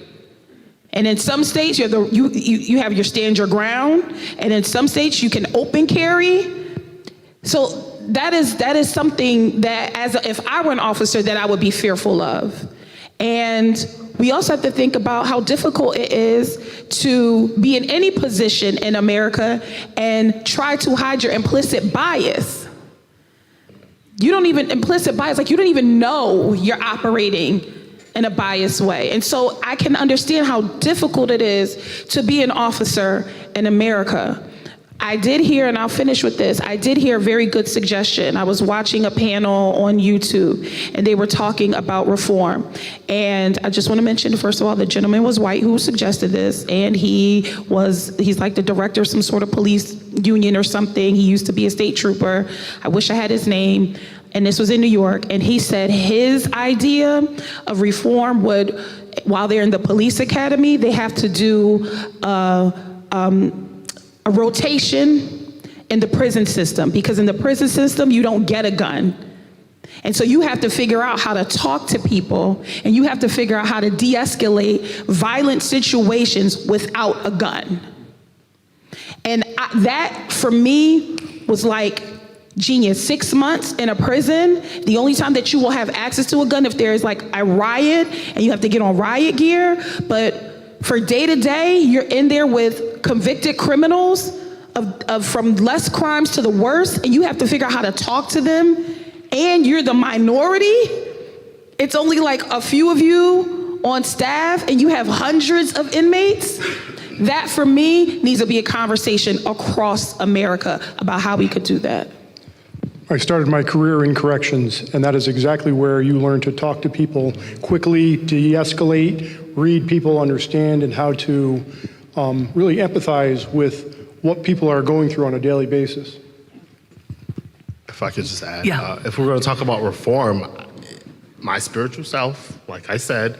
And in some states, you have your stand your ground, and in some states you can open carry. So that is something that if I were an officer that I would be fearful of. And we also have to think about how difficult it is to be in any position in America and try to hide your implicit bias. You don't even know you're operating in a biased way. And so I can understand how difficult it is to be an officer in America. I did hear, and I'll finish with this, I did hear a very good suggestion. I was watching a panel on YouTube, and they were talking about reform. And I just want to mention, first of all, the gentleman was white who suggested this, and he's like the director of some sort of police union or something. He used to be a state trooper. I wish I had his name. And this was in New York, and he said his idea of reform would, while they're in the police academy, they have to do a rotation in the prison system, because in the prison system, you don't get a gun. And so you have to figure out how to talk to people, and you have to figure out how to de-escalate violent situations without a gun. And that, for me, was like genius. 6 months in a prison, the only time that you will have access to a gun if there is like a riot and you have to get on riot gear. But for day to day, you're in there with convicted criminals from less crimes to the worst, and you have to figure out how to talk to them, and you're the minority. It's only like a few of you on staff and you have hundreds of inmates. That, for me, needs to be a conversation across America about how we could do that. I started my career in corrections, and that is exactly where you learn to talk to people quickly, de-escalate, read people, understand, and how to really empathize with what people are going through on a daily basis. If I could just add, Yeah. if we're going to talk about reform, my spiritual self, like I said,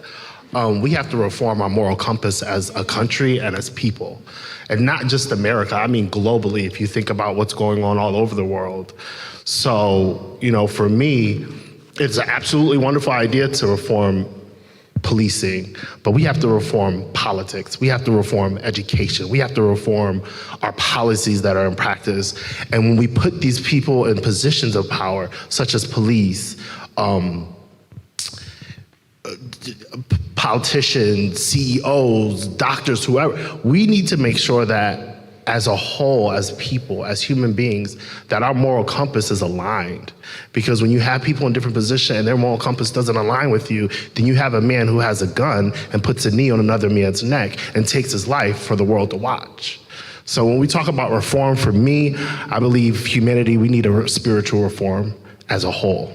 we have to reform our moral compass as a country and as people. And not just America, I mean globally, if you think about what's going on all over the world. So, for me, it's an absolutely wonderful idea to reform policing, but we have to reform politics. We have to reform education. We have to reform our policies that are in practice. And when we put these people in positions of power, such as police, politicians, CEOs, doctors, whoever, we need to make sure that as a whole, as people, as human beings, that our moral compass is aligned. Because when you have people in different positions and their moral compass doesn't align with you, then you have a man who has a gun and puts a knee on another man's neck and takes his life for the world to watch. So when we talk about reform, for me, I believe humanity, we need a spiritual reform as a whole.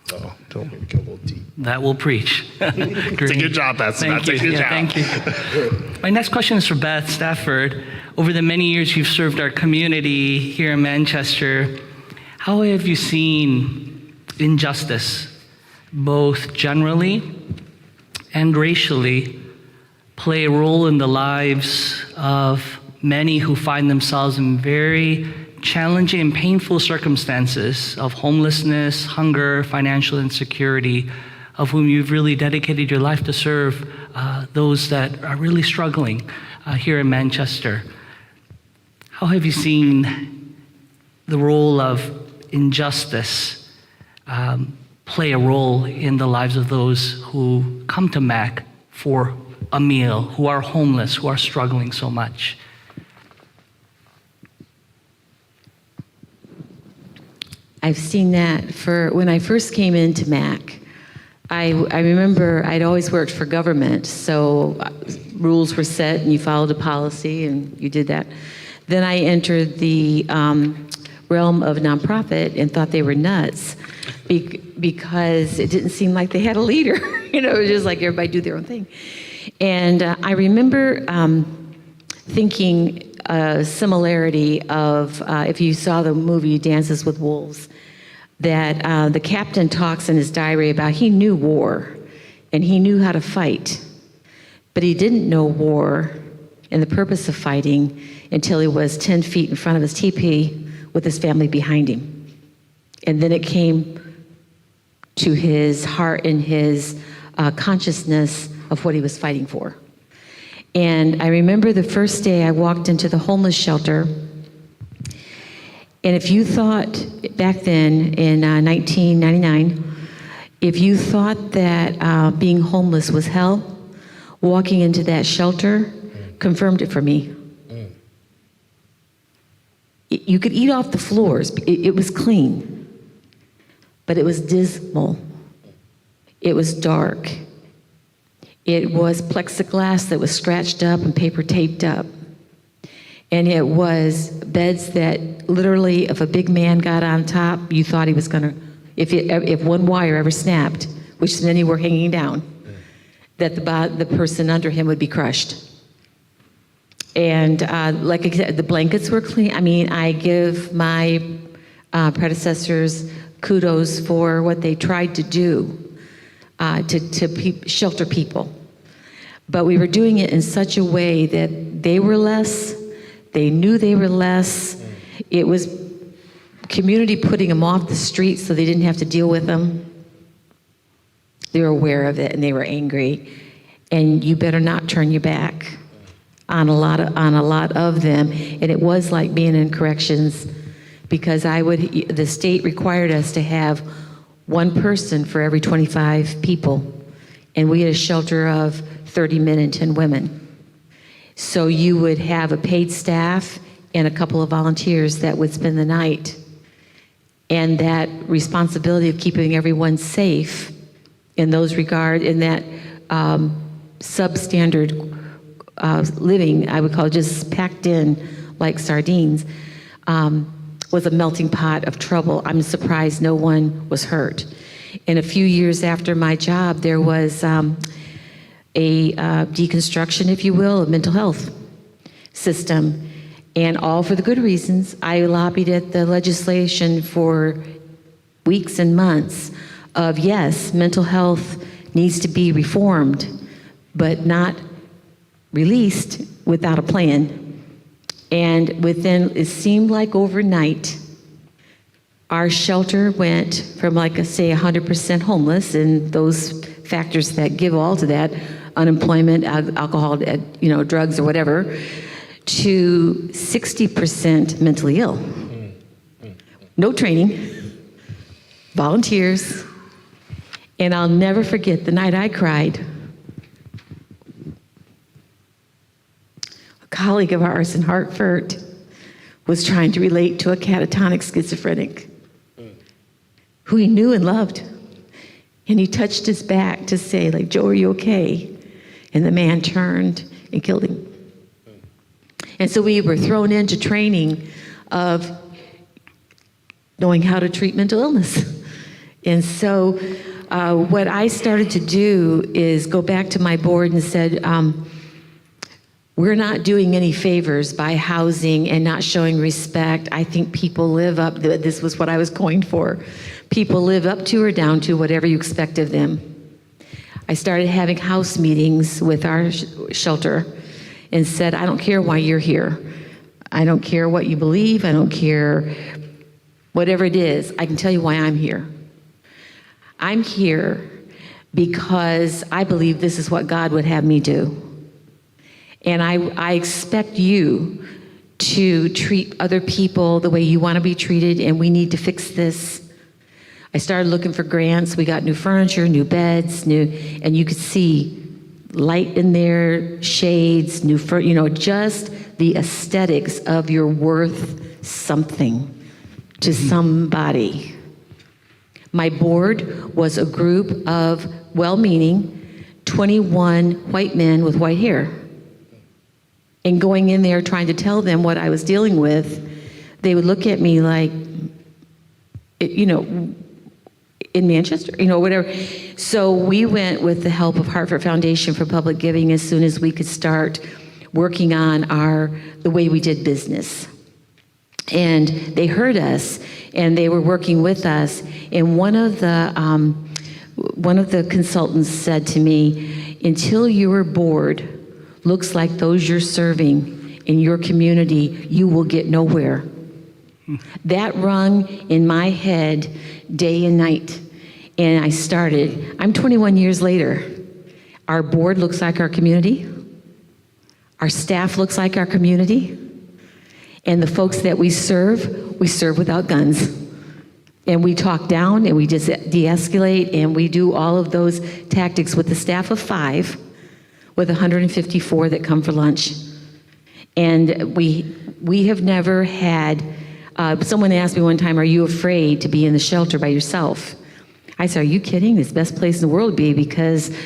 So don't make me get a little deep. That will preach. Take your job, Pastor. Thank you. Take your job. Thank you. My next question is for Beth Stafford. Over the many years you've served our community here in Manchester, how have you seen injustice, both generally and racially, play a role in the lives of many who find themselves in very challenging and painful circumstances of homelessness, hunger, financial insecurity, of whom you've really dedicated your life to serve those that are really struggling here in Manchester? How have you seen the role of injustice play a role in the lives of those who come to MAC for a meal, who are homeless, who are struggling so much? I've seen that for when I first came into MAC. I remember I'd always worked for government, so rules were set and you followed a policy and you did that. Then I entered the realm of nonprofit and thought they were nuts because it didn't seem like they had a leader. It was just like everybody do their own thing. And I remember thinking a similarity of, if you saw the movie Dances with Wolves, that the captain talks in his diary about he knew war and he knew how to fight, but he didn't know war and the purpose of fighting until he was 10 feet in front of his teepee with his family behind him. And then it came to his heart and his consciousness of what he was fighting for. And I remember the first day I walked into the homeless shelter, and if you thought back then in 1999, if you thought that being homeless was hell, walking into that shelter confirmed it for me. You could eat off the floors. It was clean, but it was dismal. It was dark. It was plexiglass that was scratched up and paper taped up. And it was beds that literally, if a big man got on top, you thought he was gonna, if one wire ever snapped, which many were hanging down, that the person under him would be crushed. And like I said, the blankets were clean. I mean, I give my predecessors kudos for what they tried to do to shelter people. But we were doing it in such a way that they were less, they knew they were less. It was community putting them off the street so they didn't have to deal with them. They were aware of it and they were angry. And you better not turn your back on a lot of them. And it was like being in corrections, because the state required us to have one person for every 25 people. And we had a shelter of 30 men and 10 women. So you would have a paid staff and a couple of volunteers that would spend the night. And that responsibility of keeping everyone safe in those regard, in that substandard living, I would call it, just packed in like sardines, was a melting pot of trouble. I'm surprised no one was hurt. And a few years after my job, there was a deconstruction, if you will, of mental health system. And all for the good reasons. I lobbied at the legislation for weeks and months of, yes, mental health needs to be reformed, but not released without a plan. And it seemed like overnight, our shelter went from, like, say, 100% homeless, and those factors that give all to that, unemployment, alcohol, drugs or whatever, to 60% mentally ill. No training, volunteers, and I'll never forget the night I cried. colleague of ours in Hartford was trying to relate to a catatonic schizophrenic who he knew and loved. And he touched his back to say, like, Joe, are you okay? And the man turned and killed him. And so we were thrown into training of knowing how to treat mental illness. And so what I started to do is go back to my board and said, we're not doing any favors by housing and not showing respect. I think people live up, this was what I was coined for. People live up to or down to whatever you expect of them. I started having house meetings with our shelter and said, I don't care why you're here. I don't care what you believe. I don't care whatever it is. I can tell you why I'm here. I'm here because I believe this is what God would have me do. And I expect you to treat other people the way you want to be treated, and we need to fix this. I started looking for grants. We got new furniture, new beds, and you could see light in there, shades, just the aesthetics of you're worth something to somebody. My board was a group of well-meaning 21 white men with white hair. And going in there trying to tell them what I was dealing with, they would look at me like, in Manchester, whatever. So we went with the help of Hartford Foundation for Public Giving as soon as we could start working on the way we did business. And they heard us, and they were working with us. And one of the consultants said to me, until your board looks like those you're serving in your community, you will get nowhere. That rung in my head day and night. And I started. I'm 21 years later. Our board looks like our community. Our staff looks like our community. And the folks that we serve without guns. And we talk down and we just de-escalate, and we do all of those tactics with the staff of 5, with 154 that come for lunch. And we have never had, someone asked me one time, are you afraid to be in the shelter by yourself? I said, are you kidding? It's the best place in the world to be, because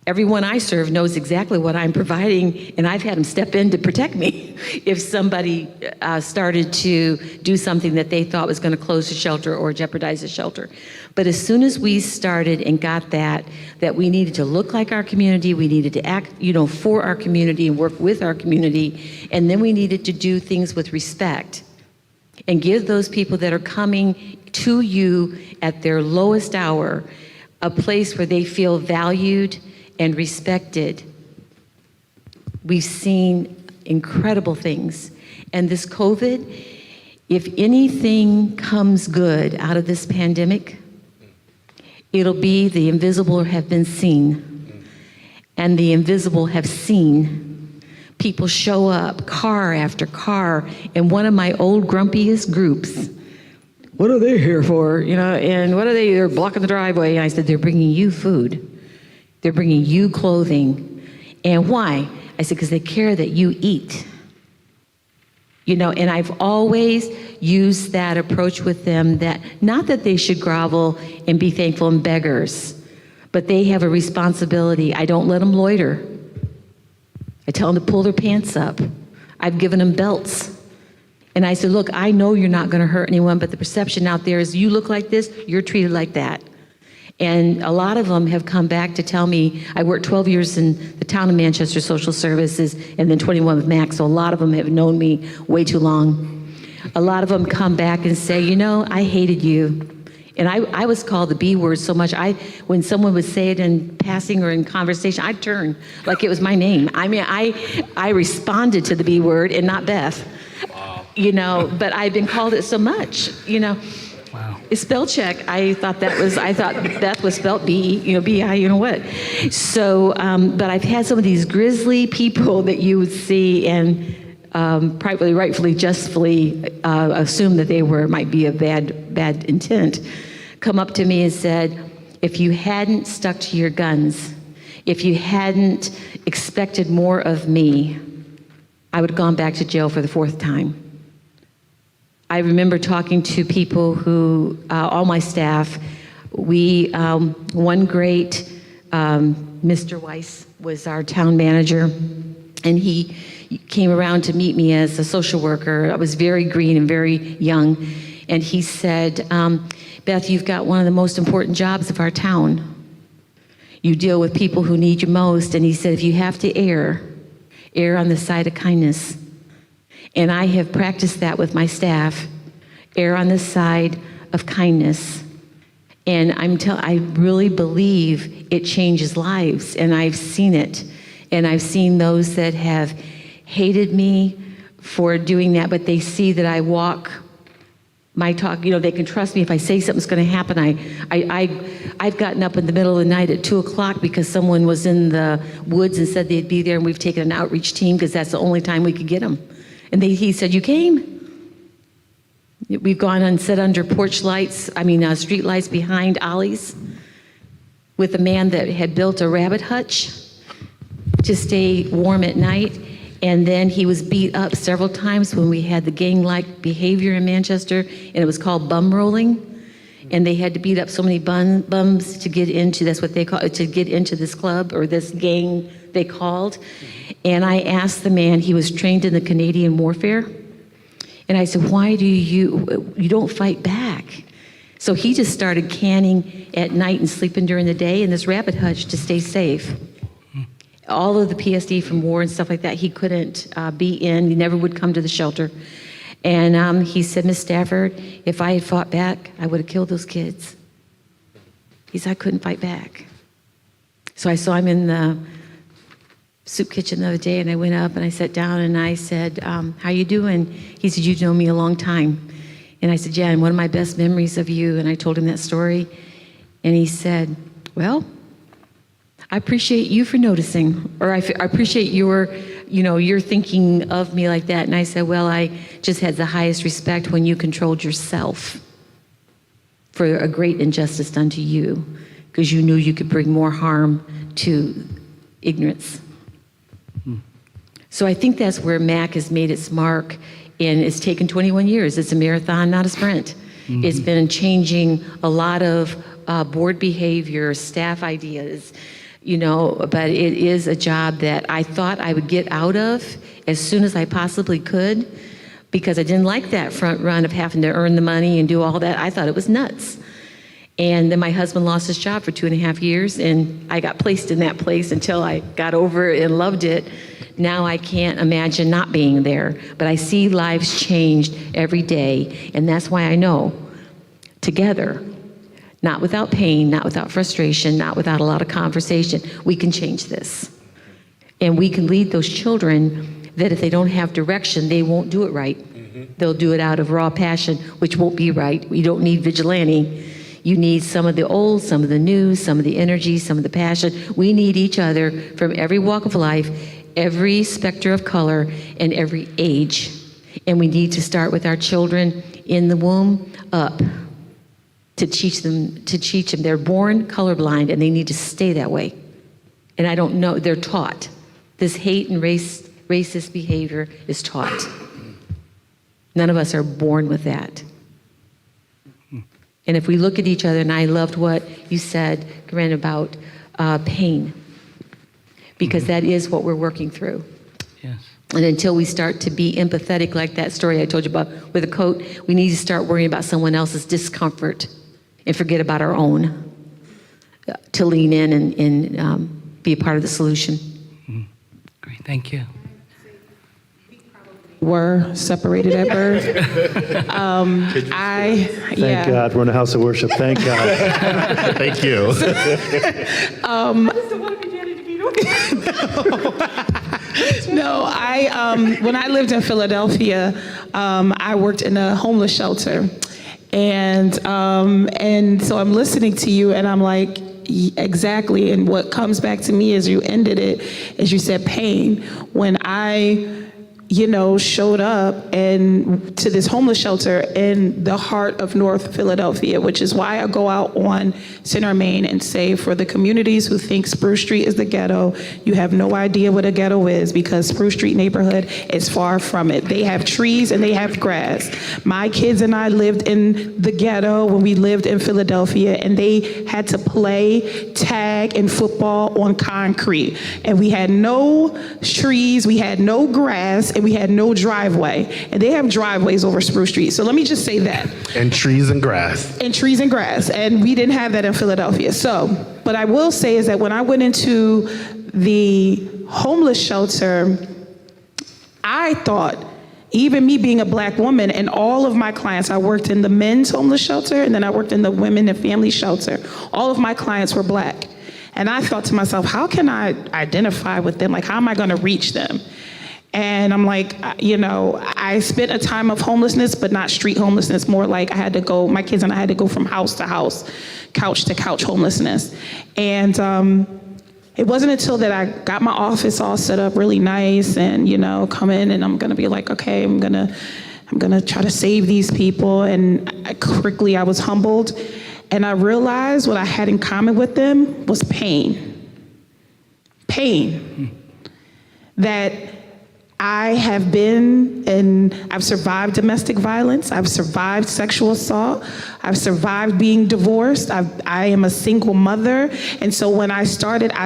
everyone I serve knows exactly what I'm providing, and I've had them step in to protect me if somebody started to do something that they thought was going to close the shelter or jeopardize the shelter. But as soon as we started and got that we needed to look like our community, we needed to act, for our community and work with our community, and then we needed to do things with respect and give those people that are coming to you at their lowest hour a place where they feel valued and respected. We've seen incredible things. And this COVID, if anything comes good out of this pandemic, it'll be the invisible have been seen. And the invisible have seen. People show up, car after car, and one of my old grumpiest groups, what are they here for? And what are they? They're blocking the driveway. And I said, they're bringing you food. They're bringing you clothing. And why? I said, because they care that you eat. And I've always used that approach with them, that not that they should grovel and be thankful and beggars, but they have a responsibility. I don't let them loiter. I tell them to pull their pants up. I've given them belts. And I said, look, I know you're not going to hurt anyone, but the perception out there is you look like this, you're treated like that. And a lot of them have come back to tell me, I worked 12 years in the town of Manchester Social Services and then 21 with MAC, so a lot of them have known me way too long. A lot of them come back and say, I hated you. And I was called the B word so much, when someone would say it in passing or in conversation, I'd turn like it was my name. I mean, I responded to the B word and not Beth. Wow. But I've been called it so much, Wow. Spell check. I thought Beth was spelled B, B-I, what. So, but I've had some of these grisly people that you would see and probably rightfully, justly assume that they might be of bad intent, come up to me and said, if you hadn't stuck to your guns, if you hadn't expected more of me, I would have gone back to jail for the 4th time. I remember talking to people who, all my staff, one great, Mr. Weiss was our town manager, and he came around to meet me as a social worker. I was very green and very young, and he said, Beth, you've got one of the most important jobs of our town. You deal with people who need you most, and he said, if you have to err on the side of kindness. And I have practiced that with my staff, err on the side of kindness. And I really believe it changes lives, and I've seen it. And I've seen those that have hated me for doing that, but they see that I walk my talk, they can trust me. If I say something's going to happen, I've gotten up in the middle of the night at 2 o'clock because someone was in the woods and said they'd be there, and we've taken an outreach team because that's the only time we could get them. And he said, you came? We've gone and sat under street lights behind Ollie's with a man that had built a rabbit hutch to stay warm at night. And then he was beat up several times when we had the gang-like behavior in Manchester, and it was called bum rolling. And they had to beat up so many bums to get into, that's what they call it, to get into this club or this gang they called. And I asked the man, he was trained in the Canadian warfare. And I said, why do you don't fight back? So he just started canning at night and sleeping during the day in this rabbit hutch to stay safe. All of the PSD from war and stuff like that, he couldn't be in. He never would come to the shelter. And he said, Miss Stafford, if I had fought back, I would have killed those kids. He said, I couldn't fight back. So I saw him in the soup kitchen the other day, and I went up and I sat down and I said, how you doing? He said, you've known me a long time. And I said, yeah, and one of my best memories of you. And I told him that story. And he said, well, I appreciate you for noticing, or I appreciate your thinking of me like that. And I said, well, I just had the highest respect when you controlled yourself for a great injustice done to you, because you knew you could bring more harm to ignorance. So I think that's where MAC has made its mark, and it's taken 21 years. It's a marathon, not a sprint. Mm-hmm. It's been changing a lot of board behavior, staff ideas, but it is a job that I thought I would get out of as soon as I possibly could, because I didn't like that front run of having to earn the money and do all that. I thought it was nuts. And then my husband lost his job for 2.5 years, and I got placed in that place until I got over it and loved it. Now I can't imagine not being there, but I see lives changed every day, and that's why I know together, not without pain, not without frustration, not without a lot of conversation, we can change this. And we can lead those children that if they don't have direction, they won't do it right. Mm-hmm. They'll do it out of raw passion, which won't be right. You don't need vigilante. You need some of the old, some of the new, some of the energy, some of the passion. We need each other from every walk of life, every specter of color, and every age. And we need to start with our children in the womb up. To teach them. They're born colorblind, and they need to stay that way. And I don't know, they're taught. This hate and racist behavior is taught. None of us are born with that. And if we look at each other, and I loved what you said, Corinne, about pain, because that is what we're working through. Yes. And until we start to be empathetic, like that story I told you about with a coat, we need to start worrying about someone else's discomfort and forget about our own, to lean in and be a part of the solution. Great, thank you. Were separated at birth. Thank God, we're in a house of worship. Thank God. Thank you. No, when I lived in Philadelphia, I worked in a homeless shelter, and so I'm listening to you, and I'm like, exactly. And what comes back to me as you ended it, as you said, pain. When I showed up and to this homeless shelter in the heart of North Philadelphia, which is why I go out on Center Main and say, for the communities who think Spruce Street is the ghetto, you have no idea what a ghetto is, because Spruce Street neighborhood is far from it. They have trees and they have grass. My kids and I lived in the ghetto when we lived in Philadelphia, and they had to play tag and football on concrete. And we had no trees, we had no grass, and we had no driveway. And they have driveways over Spruce Street. So let me just say that. And trees and grass. And trees and grass. And we didn't have that in Philadelphia. So, but I will say is that when I went into the homeless shelter, I thought, even me being a Black woman, and all of my clients, I worked in the men's homeless shelter, and then I worked in the women and family shelter. All of my clients were Black. And I thought to myself, how can I identify with them? Like, how am I gonna reach them? And I'm like, I spent a time of homelessness, but not street homelessness, more like my kids and I had to go from house to house, couch to couch homelessness. And it wasn't until that I got my office all set up really nice and, come in and I'm gonna be like, okay, I'm gonna try to save these people. And quickly I was humbled. And I realized what I had in common with them was pain. Pain. That I have been and I've survived domestic violence. I've survived sexual assault. I've survived being divorced. I am a single mother. And so when I started, I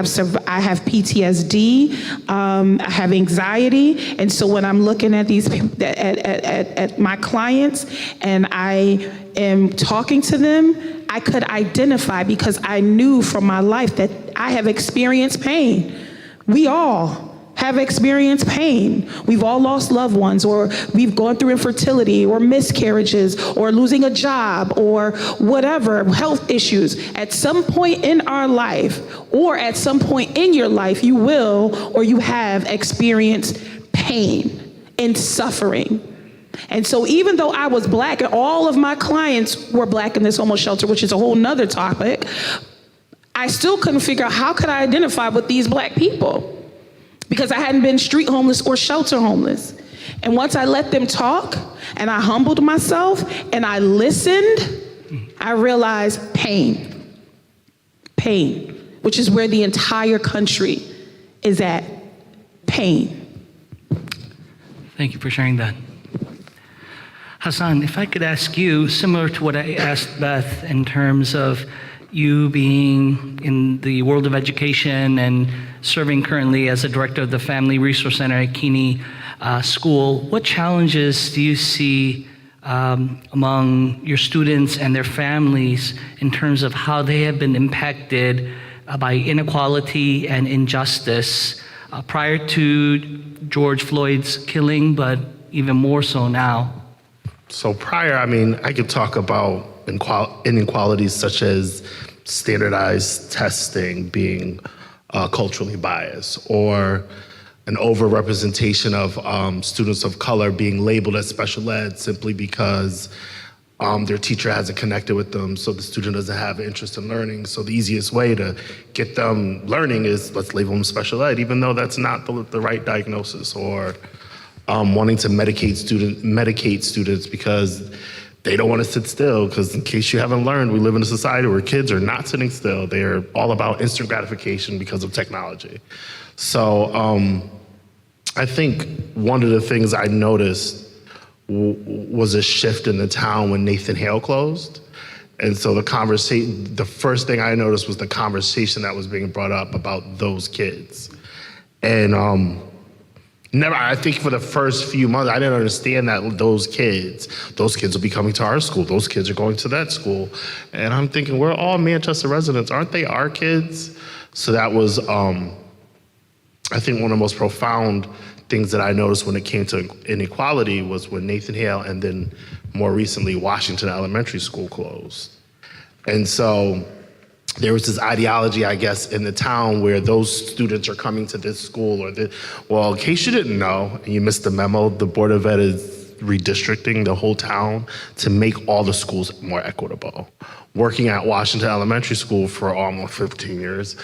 have PTSD. I have anxiety. And so when I'm looking at these at my clients and I am talking to them, I could identify because I knew from my life that I have experienced pain. We all have experienced pain. We've all lost loved ones, or we've gone through infertility or miscarriages or losing a job or whatever, health issues. At some point in our life or at some point in your life, you will or you have experienced pain and suffering. And so even though I was Black and all of my clients were Black in this homeless shelter, which is a whole nother topic, I still couldn't figure out how could I identify with these Black people, because I hadn't been street homeless or shelter homeless. And once I let them talk and I humbled myself and I listened, I realized pain, which is where the entire country is at, pain. Thank you for sharing that. Hassan, if I could ask you, similar to what I asked Beth in terms of you being in the world of education and serving currently as a director of the Family Resource Center at Keeney School, what challenges do you see among your students and their families in terms of how they have been impacted by inequality and injustice prior to George Floyd's killing, but even more so now? So prior, I could talk about inequalities such as standardized testing being culturally biased, or an overrepresentation of students of color being labeled as special ed simply because their teacher hasn't connected with them, so the student doesn't have an interest in learning. So the easiest way to get them learning is let's label them special ed, even though that's not the right diagnosis, or wanting to medicate students because they don't want to sit still, because in case you haven't learned, we live in a society where kids are not sitting still. They're all about instant gratification because of technology. So I think one of the things I noticed was a shift in the town when Nathan Hale closed. And so the first thing I noticed was the conversation that was being brought up about those kids. And I think for the first few months, I didn't understand that those kids will be coming to our school. Those kids are going to that school. And I'm thinking, we're all Manchester residents. Aren't they our kids? So that was, I think, one of the most profound things that I noticed when it came to inequality was when Nathan Hale and then more recently Washington Elementary School closed. And so there was this ideology, I guess, in the town where those students are coming to this school, well, in case you didn't know, and you missed the memo, the Board of Ed is redistricting the whole town to make all the schools more equitable. Working at Washington Elementary School for almost 15 years,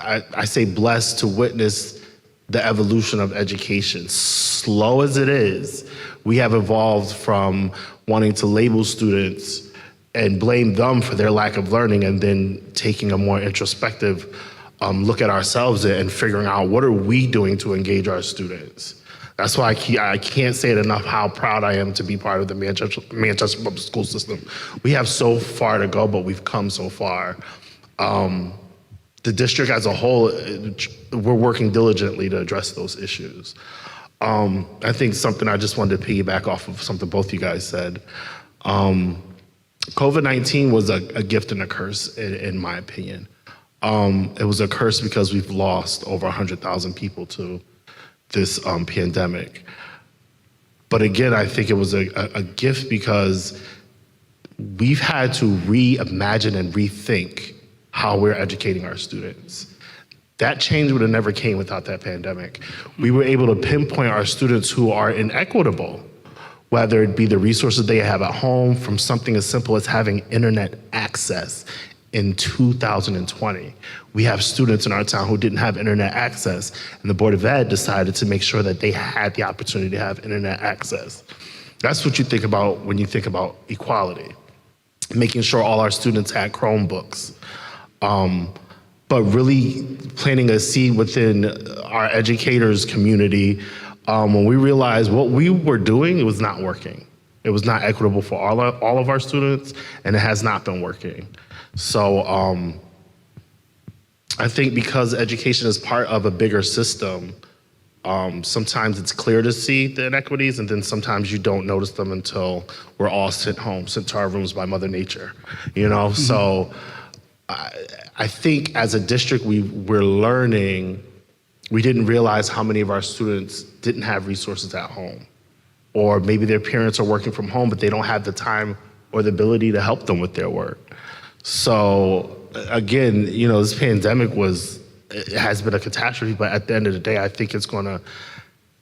I say blessed to witness the evolution of education. Slow as it is, we have evolved from wanting to label students and blame them for their lack of learning, and then taking a more introspective look at ourselves and figuring out what are we doing to engage our students. That's why I can't say it enough how proud I am to be part of the Manchester public school system. We have so far to go, but we've come so far. The district as a whole, we're working diligently to address those issues. I think something I just wanted to piggyback off of something both you guys said. COVID-19 was a gift and a curse, in my opinion. It was a curse because we've lost over 100,000 people to this pandemic. But again, I think it was a gift because we've had to reimagine and rethink how we're educating our students. That change would have never came without that pandemic. We were able to pinpoint our students who are inequitable, whether it be the resources they have at home, from something as simple as having internet access. In 2020, we have students in our town who didn't have internet access, and the Board of Ed decided to make sure that they had the opportunity to have internet access. That's what you think about when you think about equality, making sure all our students had Chromebooks. But really planting a seed within our educators community when we realized what we were doing, it was not working. It was not equitable for all of our students, and it has not been working. So I think because education is part of a bigger system, sometimes it's clear to see the inequities, and then sometimes you don't notice them until we're all sent to our rooms by Mother Nature, you know? Mm-hmm. So I think as a district, we're learning. We didn't realize how many of our students didn't have resources at home, or maybe their parents are working from home, but they don't have the time or the ability to help them with their work. So again, you know, this pandemic has been a catastrophe, but at the end of the day, I think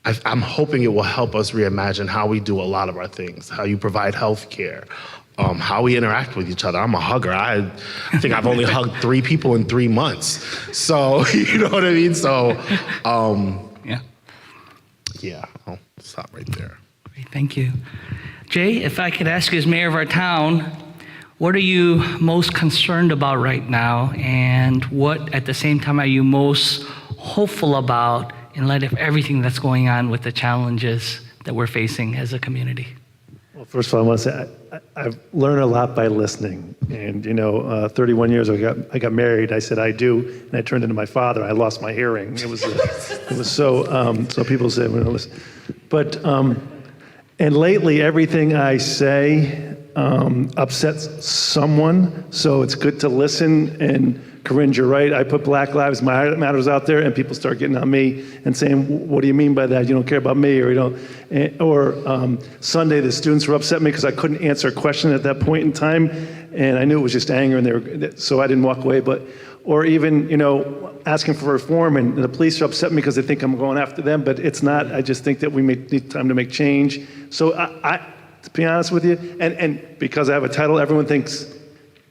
I'm hoping it will help us reimagine how we do a lot of our things, how you provide health care, how we interact with each other. I'm a hugger. I think I've only hugged 3 people in 3 months. So, you know what I mean? So, yeah, I'll stop right there. Great, thank you. Jay, if I could ask you as mayor of our town, what are you most concerned about right now, and what at the same time are you most hopeful about in light of everything that's going on with the challenges that we're facing as a community? Well, first of all, I want to say I've learned a lot by listening. And, 31 years ago, I got married. I said, I do. And I turned into my father. I lost my hearing. It was so people say, well, listen. But, and lately, everything I say upsets someone. So it's good to listen. And Corinne, you're right. I put Black Lives Matters out there, and people start getting on me and saying, what do you mean by that? You don't care about me, or you don't. Or Sunday, the students were upset me because I couldn't answer a question at that point in time, and I knew it was just anger, and so I didn't walk away. Or even, asking for reform, and the police are upset me because they think I'm going after them, but it's not. I just think that we need time to make change. So to be honest with you, and because I have a title, everyone thinks.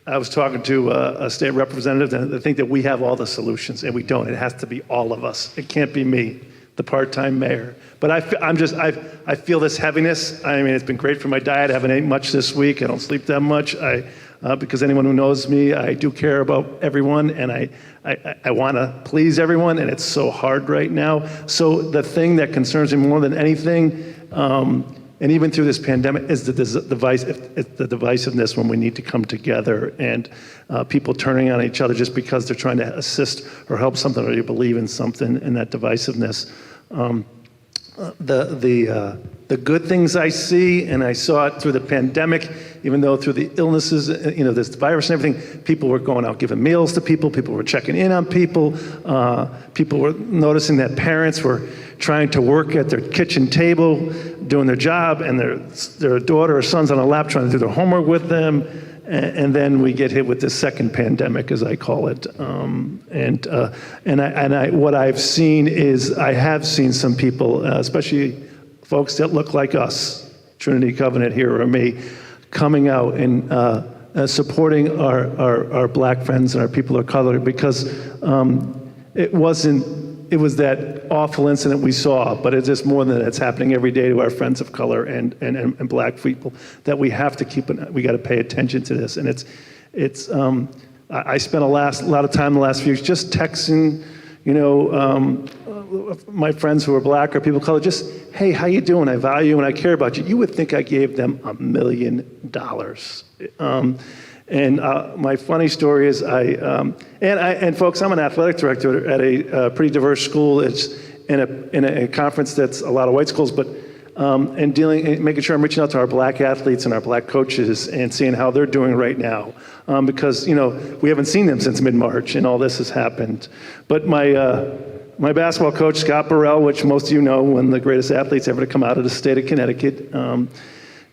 I was talking to a state representative, and they think that we have all the solutions, and we don't. It has to be all of us. It can't be me, the part-time mayor. But I feel this heaviness. I mean, it's been great for my diet. I haven't ate much this week. I don't sleep that much. Because anyone who knows me, I do care about everyone, and I want to please everyone, and it's so hard right now. So the thing that concerns me more than anything, and even through this pandemic, is the divisiveness when we need to come together, and people turning on each other just because they're trying to assist or help something, or you believe in something, and that divisiveness. The good things I see, and I saw it through the pandemic, even though through the illnesses, this virus and everything, people were going out giving meals to people were checking in on people were noticing that parents were trying to work at their kitchen table, doing their job, and their daughter or son's on a lap trying to do their homework with them. And then we get hit with this second pandemic, as I call it. What I've seen is I have seen some people, especially folks that look like us, Trinity Covenant here or me, coming out and supporting our Black friends and our people of color, because it was that awful incident we saw, but it's just more than that. It's happening every day to our friends of color and black people, that we have to we got to pay attention to this. And I spent a lot of time the last few years just texting, my friends who are black or people of color, just, hey, how you doing? I value you and I care about you. You would think I gave them $1 million. My funny story is and folks, I'm an athletic director at a pretty diverse school. It's in a conference that's a lot of white schools, but and making sure I'm reaching out to our black athletes and our black coaches and seeing how they're doing right now, because we haven't seen them since mid-March and all this has happened. But my basketball coach, Scott Burrell, which most of you know, one of the greatest athletes ever to come out of the state of Connecticut.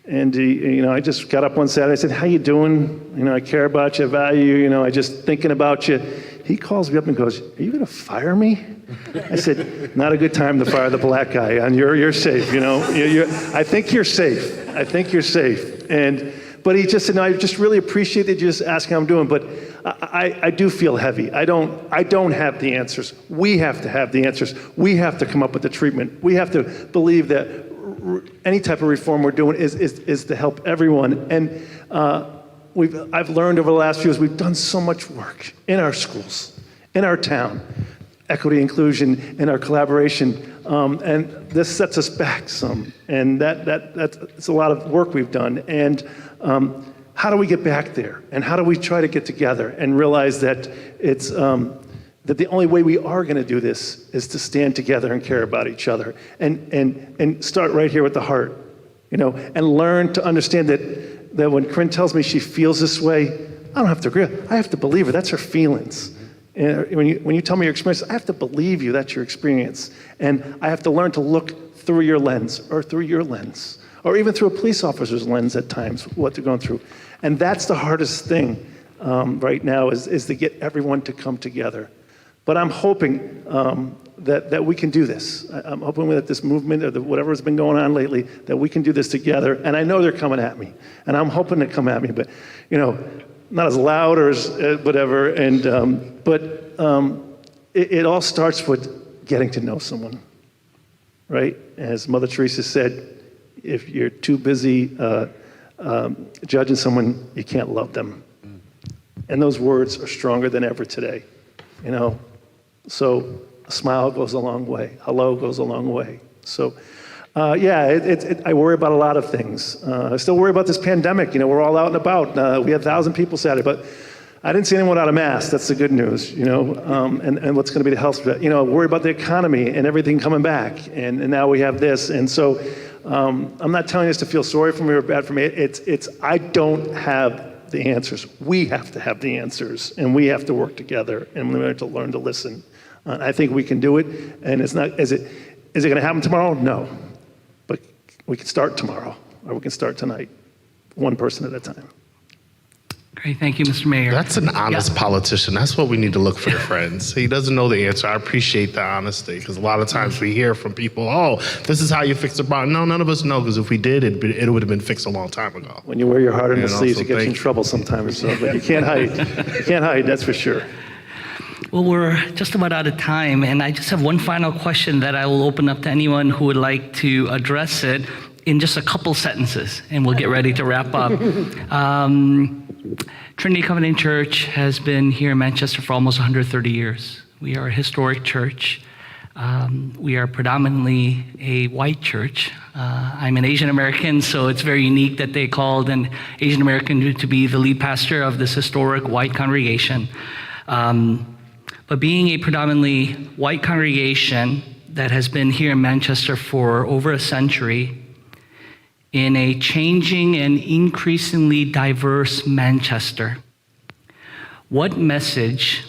And I just got up one Saturday. I said, "How you doing? I care about you, I value you. I just thinking about you." He calls me up and goes, "Are you going to fire me?" I said, "Not a good time to fire the black guy. And you're safe. I think you're safe. I think you're safe." But he just said, "No, I just really appreciate that you just asking how I'm doing. But I do feel heavy. I don't have the answers. We have to have the answers. We have to come up with the treatment. We have to believe that any type of reform we're doing is to help everyone." And I've learned over the last few years, we've done so much work in our schools, in our town, equity, inclusion, in our collaboration, and this sets us back some. And that's a lot of work we've done. And how do we get back there? And how do we try to get together and realize that it's that the only way we are going to do this is to stand together and care about each other, and start right here with the heart, and learn to understand that when Corinne tells me she feels this way, I don't have to agree. I have to believe her. That's her feelings. And when you tell me your experience, I have to believe you. That's your experience, and I have to learn to look through your lens, or through your lens, or even through a police officer's lens at times, what they're going through. And that's the hardest thing right now is to get everyone to come together. But I'm hoping that we can do this. I'm hoping that this movement, or whatever has been going on lately, that we can do this together. And I know they're coming at me, and I'm hoping to come at me, but not as loud or as whatever. And but it all starts with getting to know someone, right? As Mother Teresa said, if you're too busy judging someone, you can't love them. And those words are stronger than ever today. So a smile goes a long way. Hello goes a long way. So, I worry about a lot of things. I still worry about this pandemic. We're all out and about. We had 1,000 people Saturday, but I didn't see anyone without a mask. That's the good news, and what's going to be the health. Worry about the economy and everything coming back. And now we have this. And so I'm not telling us to feel sorry for me or bad for me. It's I don't have the answers. We have to have the answers, and we have to work together, and we have to learn to listen. I think we can do it, and it's not. Is it going to happen tomorrow? No, but we can start tomorrow, or we can start tonight, one person at a time. Great, thank you, Mr. Mayor. That's an honest politician. That's what we need to look for your friends. He doesn't know the answer. I appreciate the honesty, because a lot of times we hear from people, "Oh, this is how you fix the problem." No, none of us know, because if we did, it would have been fixed a long time ago. When you wear your heart on the sleeves, it gets you in trouble sometimes. So, but you can't hide. You can't hide. That's for sure. Well, we're just about out of time, and I just have one final question that I will open up to anyone who would like to address it in just a couple sentences, and we'll get ready to wrap up. Trinity Covenant Church has been here in Manchester for almost 130 years. We are a historic church. We are predominantly a white church. I'm an Asian American, so it's very unique that they called an Asian American to be the lead pastor of this historic white congregation. But being a predominantly white congregation that has been here in Manchester for over a century, in a changing and increasingly diverse Manchester, what message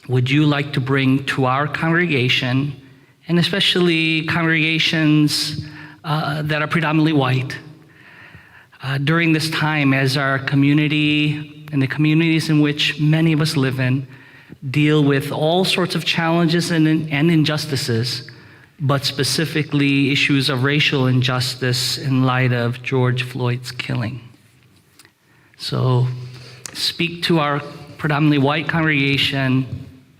would you like to bring to our congregation, and especially congregations that are predominantly white, during this time as our community and the communities in which many of us live in deal with all sorts of challenges and injustices, but specifically issues of racial injustice in light of George Floyd's killing? So speak to our predominantly white congregation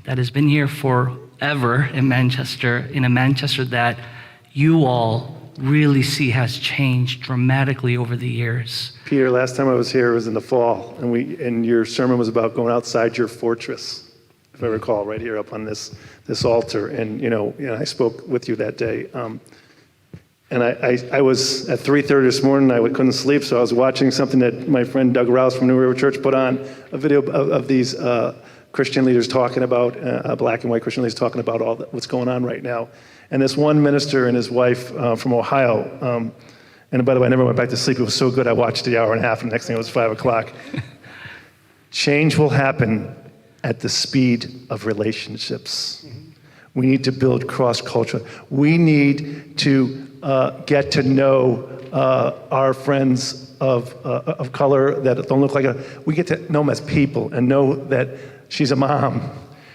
that has been here forever in a Manchester that you all really see has changed dramatically over the years. Peter, last time I was here was in the fall, and your sermon was about going outside your fortress, if I recall, right here up on this altar. And I spoke with you that day. And I was at 3:30 this morning. I couldn't sleep, so I was watching something that my friend Doug Rouse from New River Church put on, a video of these Christian leaders talking about, black and white Christian leaders talking about what's going on right now. And this one minister and his wife from Ohio, and by the way, I never went back to sleep. It was so good. I watched the hour and a half, and the next thing it was 5 o'clock. Change will happen at the speed of relationships. We need to build cross-culture. We need to get to know our friends of color that don't look like we get to know them as people and know that she's a mom.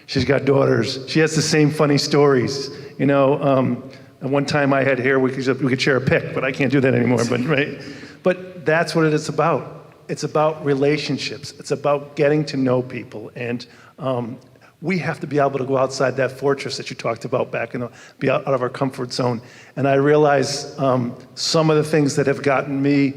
She's got daughters. She has the same funny stories. At one time I had hair, we could share a pic, but I can't do that anymore. But that's what it is about. It's about relationships. It's about getting to know people. And we have to be able to go outside that fortress that you talked about be out of our comfort zone. And I realize some of the things that have gotten me,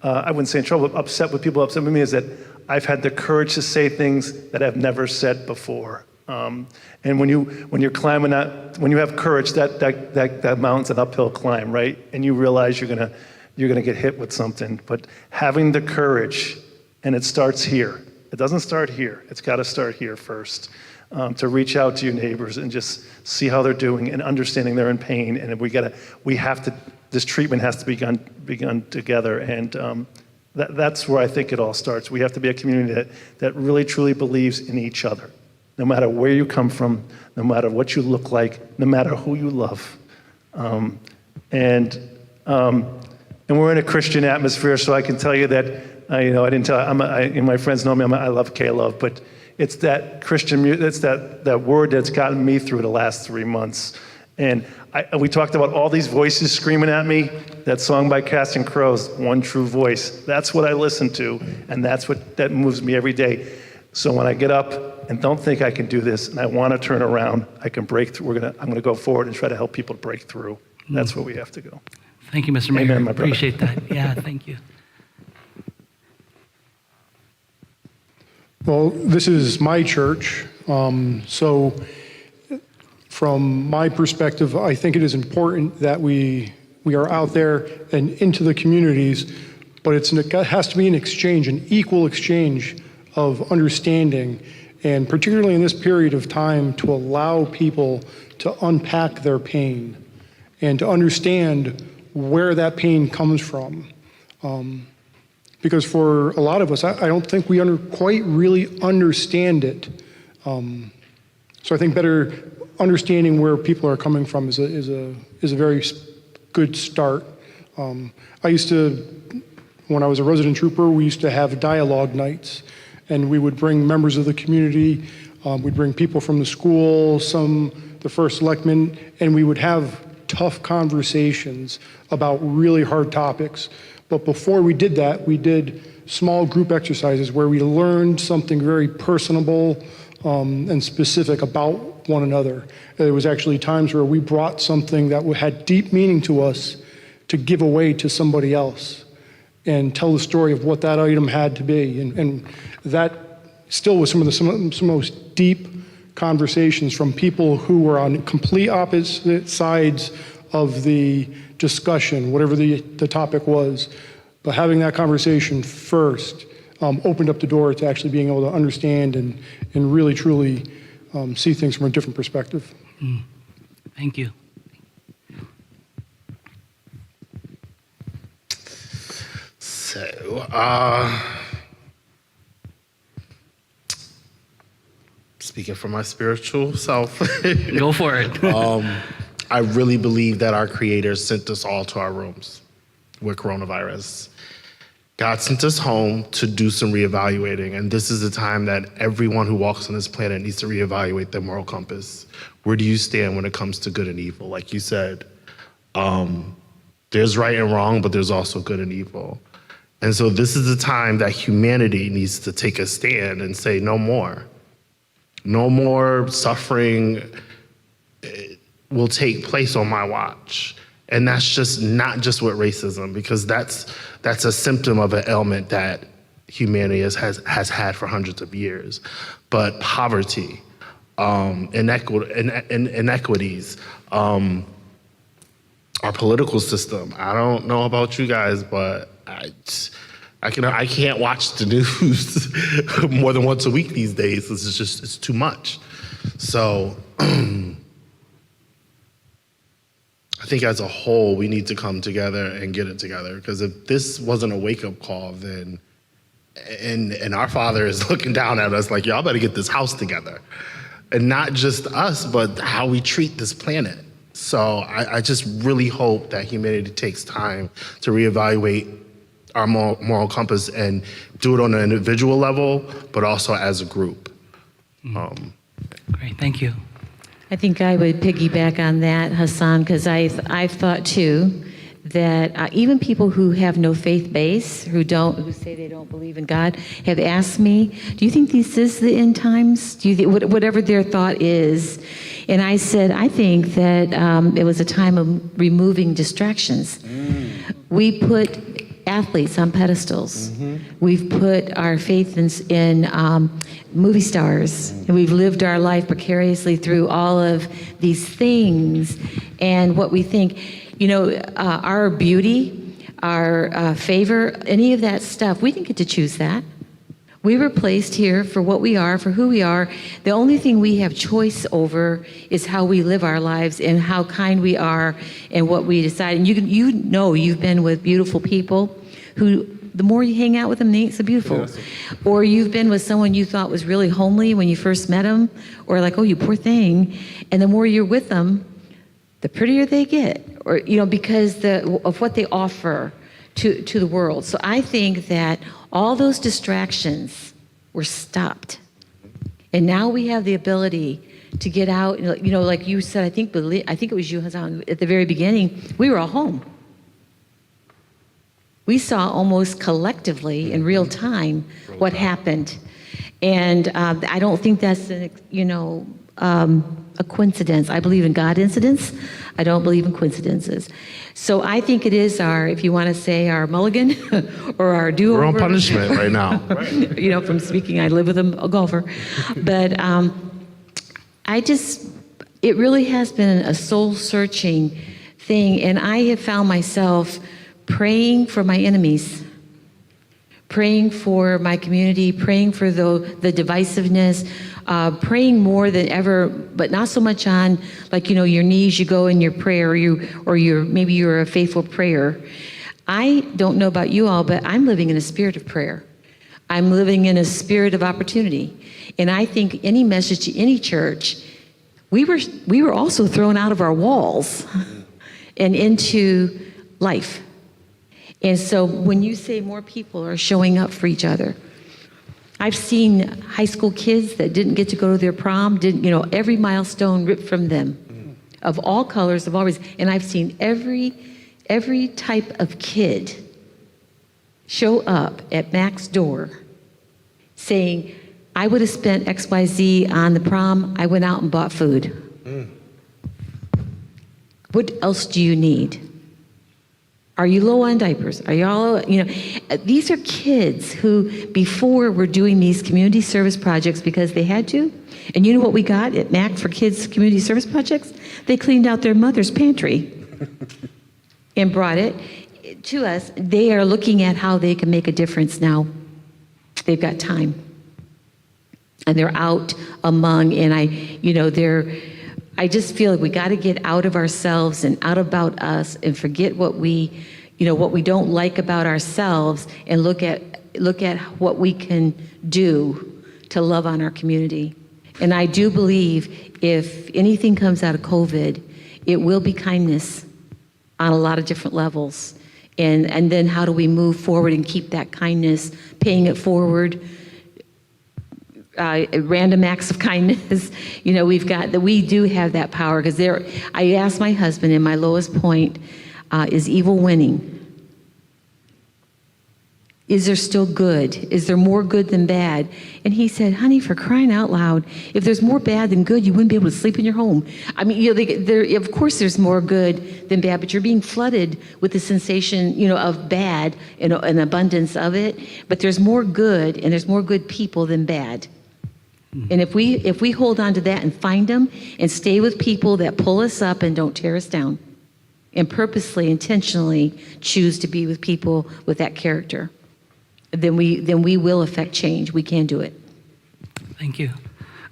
I wouldn't say in trouble, but upset with me is that I've had the courage to say things that I've never said before. And when you're climbing that, when you have courage, that mountain's an uphill climb, right? And you realize you're gonna get hit with something. But having the courage, and it starts here. It doesn't start here. It's got to start here first. To reach out to your neighbors and just see how they're doing and understanding they're in pain. And this treatment has to be begun together. And that's where I think it all starts. We have to be a community that really truly believes in each other. No matter where you come from, no matter what you look like, no matter who you love. And we're in a Christian atmosphere, so I can tell you that, I didn't tell, my friends know me, I love K-Love, but it's that Christian, it's that word that's gotten me through the last 3 months. And we talked about all these voices screaming at me. That song by Casting Crows, One True Voice. That's what I listen to, and that moves me every day. So when I get up and don't think I can do this, and I want to turn around, I can break through. I'm gonna go forward and try to help people break through. That's where we have to go. Thank you, Mr. Mayor. Amen, my brother. Appreciate that. Yeah, thank you. Well, this is my church, so from my perspective, I think it is important that we are out there and into the communities, but it has to be an exchange, an equal exchange of understanding, and particularly in this period of time, to allow people to unpack their pain and to understand where that pain comes from. Because for a lot of us, I don't think we quite really understand it. So I think better understanding where people are coming from is a very good start. I used to, when I was a resident trooper, we used to have dialogue nights, and we would bring members of the community, we'd bring people from the school, the first selectmen, and we would have tough conversations about really hard topics. But before we did that, we did small group exercises where we learned something very personable and specific about one another. There was actually times where we brought something that had deep meaning to us to give away to somebody else and tell the story of what that item had to be. And that still was some of the most deep conversations from people who were on complete opposite sides of the discussion, whatever the topic was. But having that conversation first opened up the door to actually being able to understand and really truly see things from a different perspective. Thank you. So, speaking for my spiritual self, Go for it. I really believe that our Creator sent us all to our rooms with coronavirus. God sent us home to do some reevaluating, and this is the time that everyone who walks on this planet needs to reevaluate their moral compass. Where do you stand when it comes to good and evil? Like you said, there's right and wrong, but there's also good and evil. And so this is the time that humanity needs to take a stand and say no more. No more suffering will take place on my watch. And that's just not just with racism, because that's a symptom of an ailment that humanity has had for hundreds of years. But poverty, inequities, our political system. I don't know about you guys, but I can't watch the news more than once a week these days. It's too much. So I think as a whole, we need to come together and get it together. Because if this wasn't a wake-up call, then and our Father is looking down at us like, y'all better get this house together. And not just us, but how we treat this planet. So I just really hope that humanity takes time to reevaluate our moral compass and do it on an individual level, but also as a group. Great, thank you. I think I would piggyback on that, Hassan, because I've thought too that even people who have no faith base, who say they don't believe in God, have asked me, "Do you think this is the end times? Do you whatever their thought is?" And I said, I think that it was a time of removing distractions. We put athletes on pedestals. We've put our faith in movie stars, and we've lived our life precariously through all of these things. And what we think, our beauty, our favor, any of that stuff, we didn't get to choose that. We were placed here for what we are, for who we are. The only thing we have choice over is how we live our lives and how kind we are and what we decide. And you've been with beautiful people who, the more you hang out with them, they ain't so beautiful. Yes. Or you've been with someone you thought was really homely when you first met them, or like, oh, you poor thing. And the more you're with them, the prettier they get, or because of what they offer to the world. So I think that all those distractions were stopped. And now we have the ability to get out, like you said, I think it was you, Hassan, at the very beginning, we were all home. We saw almost collectively in real time what happened. And I don't think that's, a coincidence. I believe in God incidents. I don't believe in coincidences. So I think it is if you want to say, our mulligan or our do-over. We're on punishment right now. From speaking, I live with a golfer. But it really has been a soul-searching thing. And I have found myself praying for my enemies, praying for my community, praying for the divisiveness, praying more than ever, but not so much on your knees, you go in your prayer, or maybe you're a faithful prayer. I don't know about you all, but I'm living in a spirit of prayer. I'm living in a spirit of opportunity. And I think any message to any church, we were also thrown out of our walls and into life. And so when you say more people are showing up for each other, I've seen high school kids that didn't get to go to their prom, every milestone ripped from them, of all colors, of all races. And I've seen every type of kid show up at Mac's door saying, I would have spent XYZ on the prom, I went out and bought food. What else do you need? Are you low on diapers? Are y'all, these are kids who before were doing these community service projects because they had to. And you know what we got at MAC for kids' community service projects? They cleaned out their mother's pantry and brought it to us. They are looking at how they can make a difference now. They've got time. And they're out among, and I just feel like we got to get out of ourselves and out about us and forget what we don't like about ourselves and look at what we can do to love on our community. And I do believe if anything comes out of COVID, it will be kindness on a lot of different levels. And then how do we move forward and keep that kindness, paying it forward, random acts of kindness. We do have that power, because I asked my husband, in my lowest point, is evil winning? Is there still good? Is there more good than bad? And he said, honey, for crying out loud, if there's more bad than good, you wouldn't be able to sleep in your home. I mean, of course there's more good than bad, but you're being flooded with the sensation, of bad and an abundance of it. But there's more good, and there's more good people than bad. And if we hold on to that and find them and stay with people that pull us up and don't tear us down, and purposely, intentionally choose to be with people with that character, then we will affect change. We can do it. Thank you.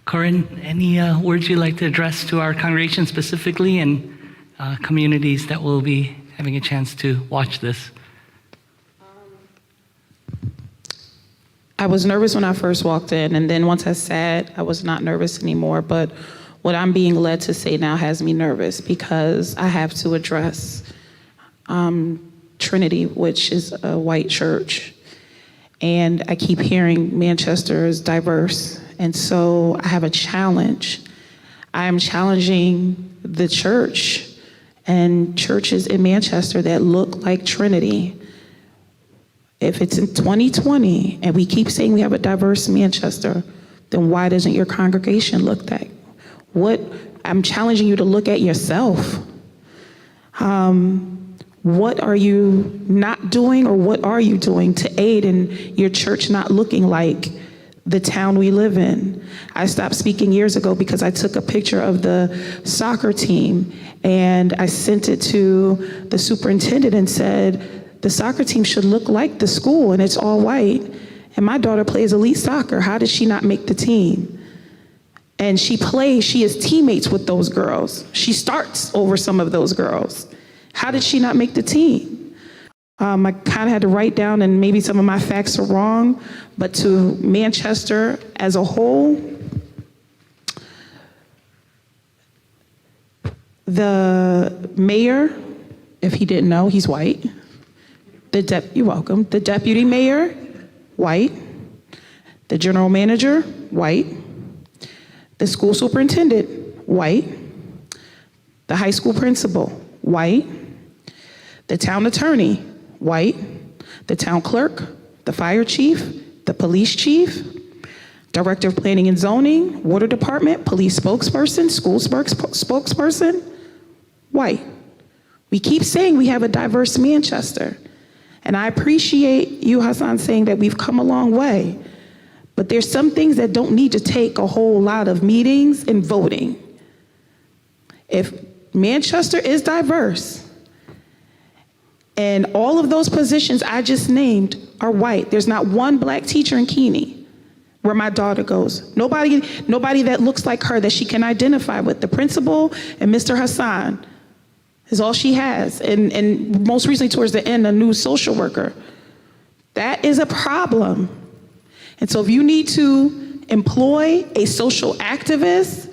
Corinne, any words you'd like to address to our congregation specifically and communities that will be having a chance to watch this? I was nervous when I first walked in, and then once I sat, I was not nervous anymore. But what I'm being led to say now has me nervous because I have to address Trinity, which is a white church. And I keep hearing Manchester is diverse. And so I have a challenge. I am challenging the church and churches in Manchester that look like Trinity. If it's in 2020 and we keep saying we have a diverse Manchester, then why doesn't your congregation look that? I'm challenging you to look at yourself. What are you not doing, or what are you doing to aid in your church not looking like the town we live in? I stopped speaking years ago because I took a picture of the soccer team and I sent it to the superintendent and said, the soccer team should look like the school, and it's all white. And my daughter plays elite soccer. How did she not make the team? And she is teammates with those girls. She starts over some of those girls. How did she not make the team? I kind of had to write down, and maybe some of my facts are wrong, but to Manchester as a whole, the mayor, if he didn't know, he's white. You're welcome. The deputy mayor, white. The general manager, white. The school superintendent, white. The high school principal, white. The town attorney, white. The town clerk, the fire chief, the police chief, director of planning and zoning, water department, police spokesperson, school spokesperson, white. We keep saying we have a diverse Manchester. And I appreciate you, Hassan, saying that we've come a long way. But there's some things that don't need to take a whole lot of meetings and voting. If Manchester is diverse, and all of those positions I just named are white, there's not one black teacher in Keeney where my daughter goes. Nobody that looks like her that she can identify with. The principal and Mr. Hassan is all she has. And most recently, towards the end, a new social worker. That is a problem. And so if you need to employ a social activist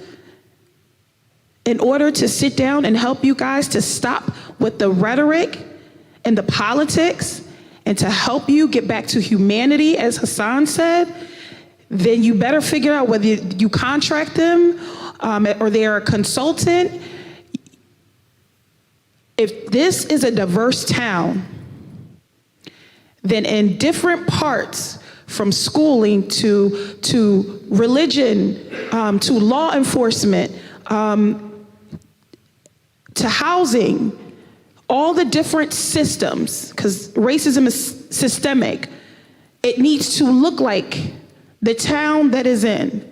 in order to sit down and help you guys to stop with the rhetoric and the politics and to help you get back to humanity, as Hassan said, then you better figure out whether you contract them or they're a consultant. If this is a diverse town, then in different parts, from schooling to religion, to law enforcement, to housing, all the different systems, because racism is systemic, it needs to look like the town that is in.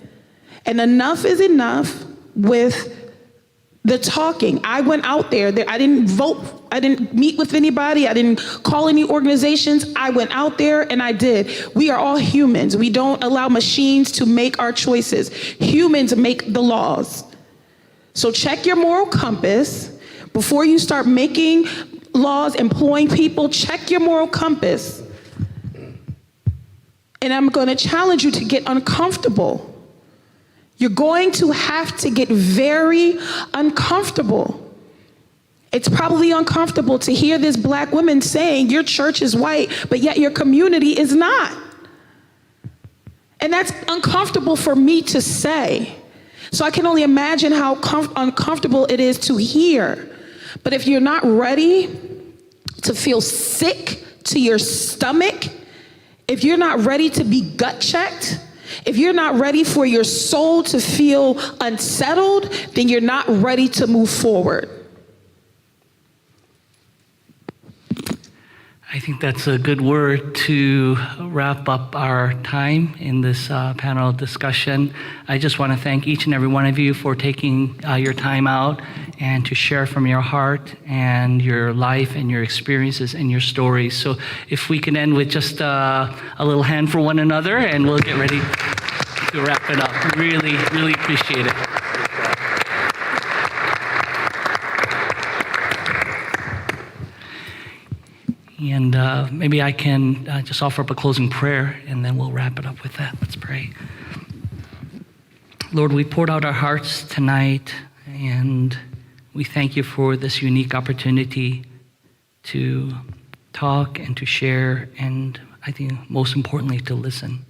And enough is enough with the talking. I went out there, I didn't vote, I didn't meet with anybody, I didn't call any organizations. I went out there and I did. We are all humans. We don't allow machines to make our choices. Humans make the laws. So check your moral compass. Before you start making laws, employing people, check your moral compass. And I'm going to challenge you to get uncomfortable. You're going to have to get very uncomfortable. It's probably uncomfortable to hear this black woman saying your church is white, but yet your community is not. And that's uncomfortable for me to say. So I can only imagine how uncomfortable it is to hear. But if you're not ready to feel sick to your stomach if you're not ready to be gut checked, if you're not ready for your soul to feel unsettled, then you're not ready to move forward. I think that's a good word to wrap up our time in this panel discussion. I just want to thank each and every one of you for taking your time out and to share from your heart and your life and your experiences and your stories. So if we can end with just a little hand for one another, and we'll get ready to wrap it up. Really, really appreciate it. And maybe I can just offer up a closing prayer, and then we'll wrap it up with that. Let's pray. Lord, we poured out our hearts tonight, and we thank you for this unique opportunity to talk and to share, and I think most importantly, to listen.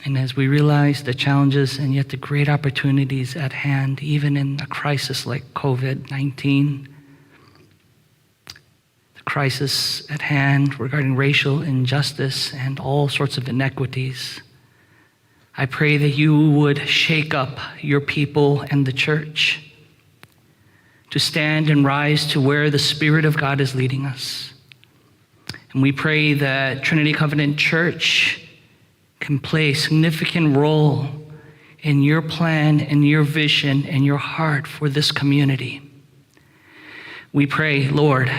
And as we realize the challenges and yet the great opportunities at hand, even in a crisis like COVID-19, crisis at hand regarding racial injustice and all sorts of inequities, I pray that you would shake up your people and the church to stand and rise to where the Spirit of God is leading us. And we pray that Trinity Covenant Church can play a significant role in your plan and your vision and your heart for this community. We pray, Lord,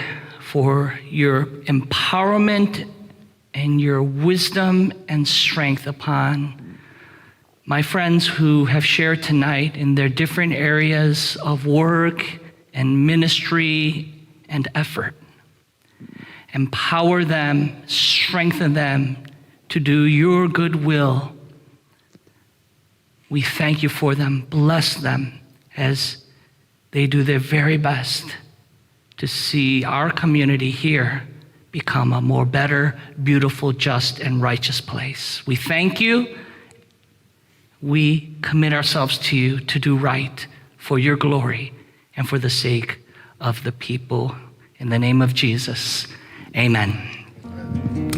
for your empowerment and your wisdom and strength upon my friends who have shared tonight in their different areas of work and ministry and effort. Empower them, strengthen them to do your good will. We thank you for them. Bless them as they do their very best to see our community here become a more better, beautiful, just, and righteous place. We thank you. We commit ourselves to you to do right for your glory and for the sake of the people. In the name of Jesus, amen.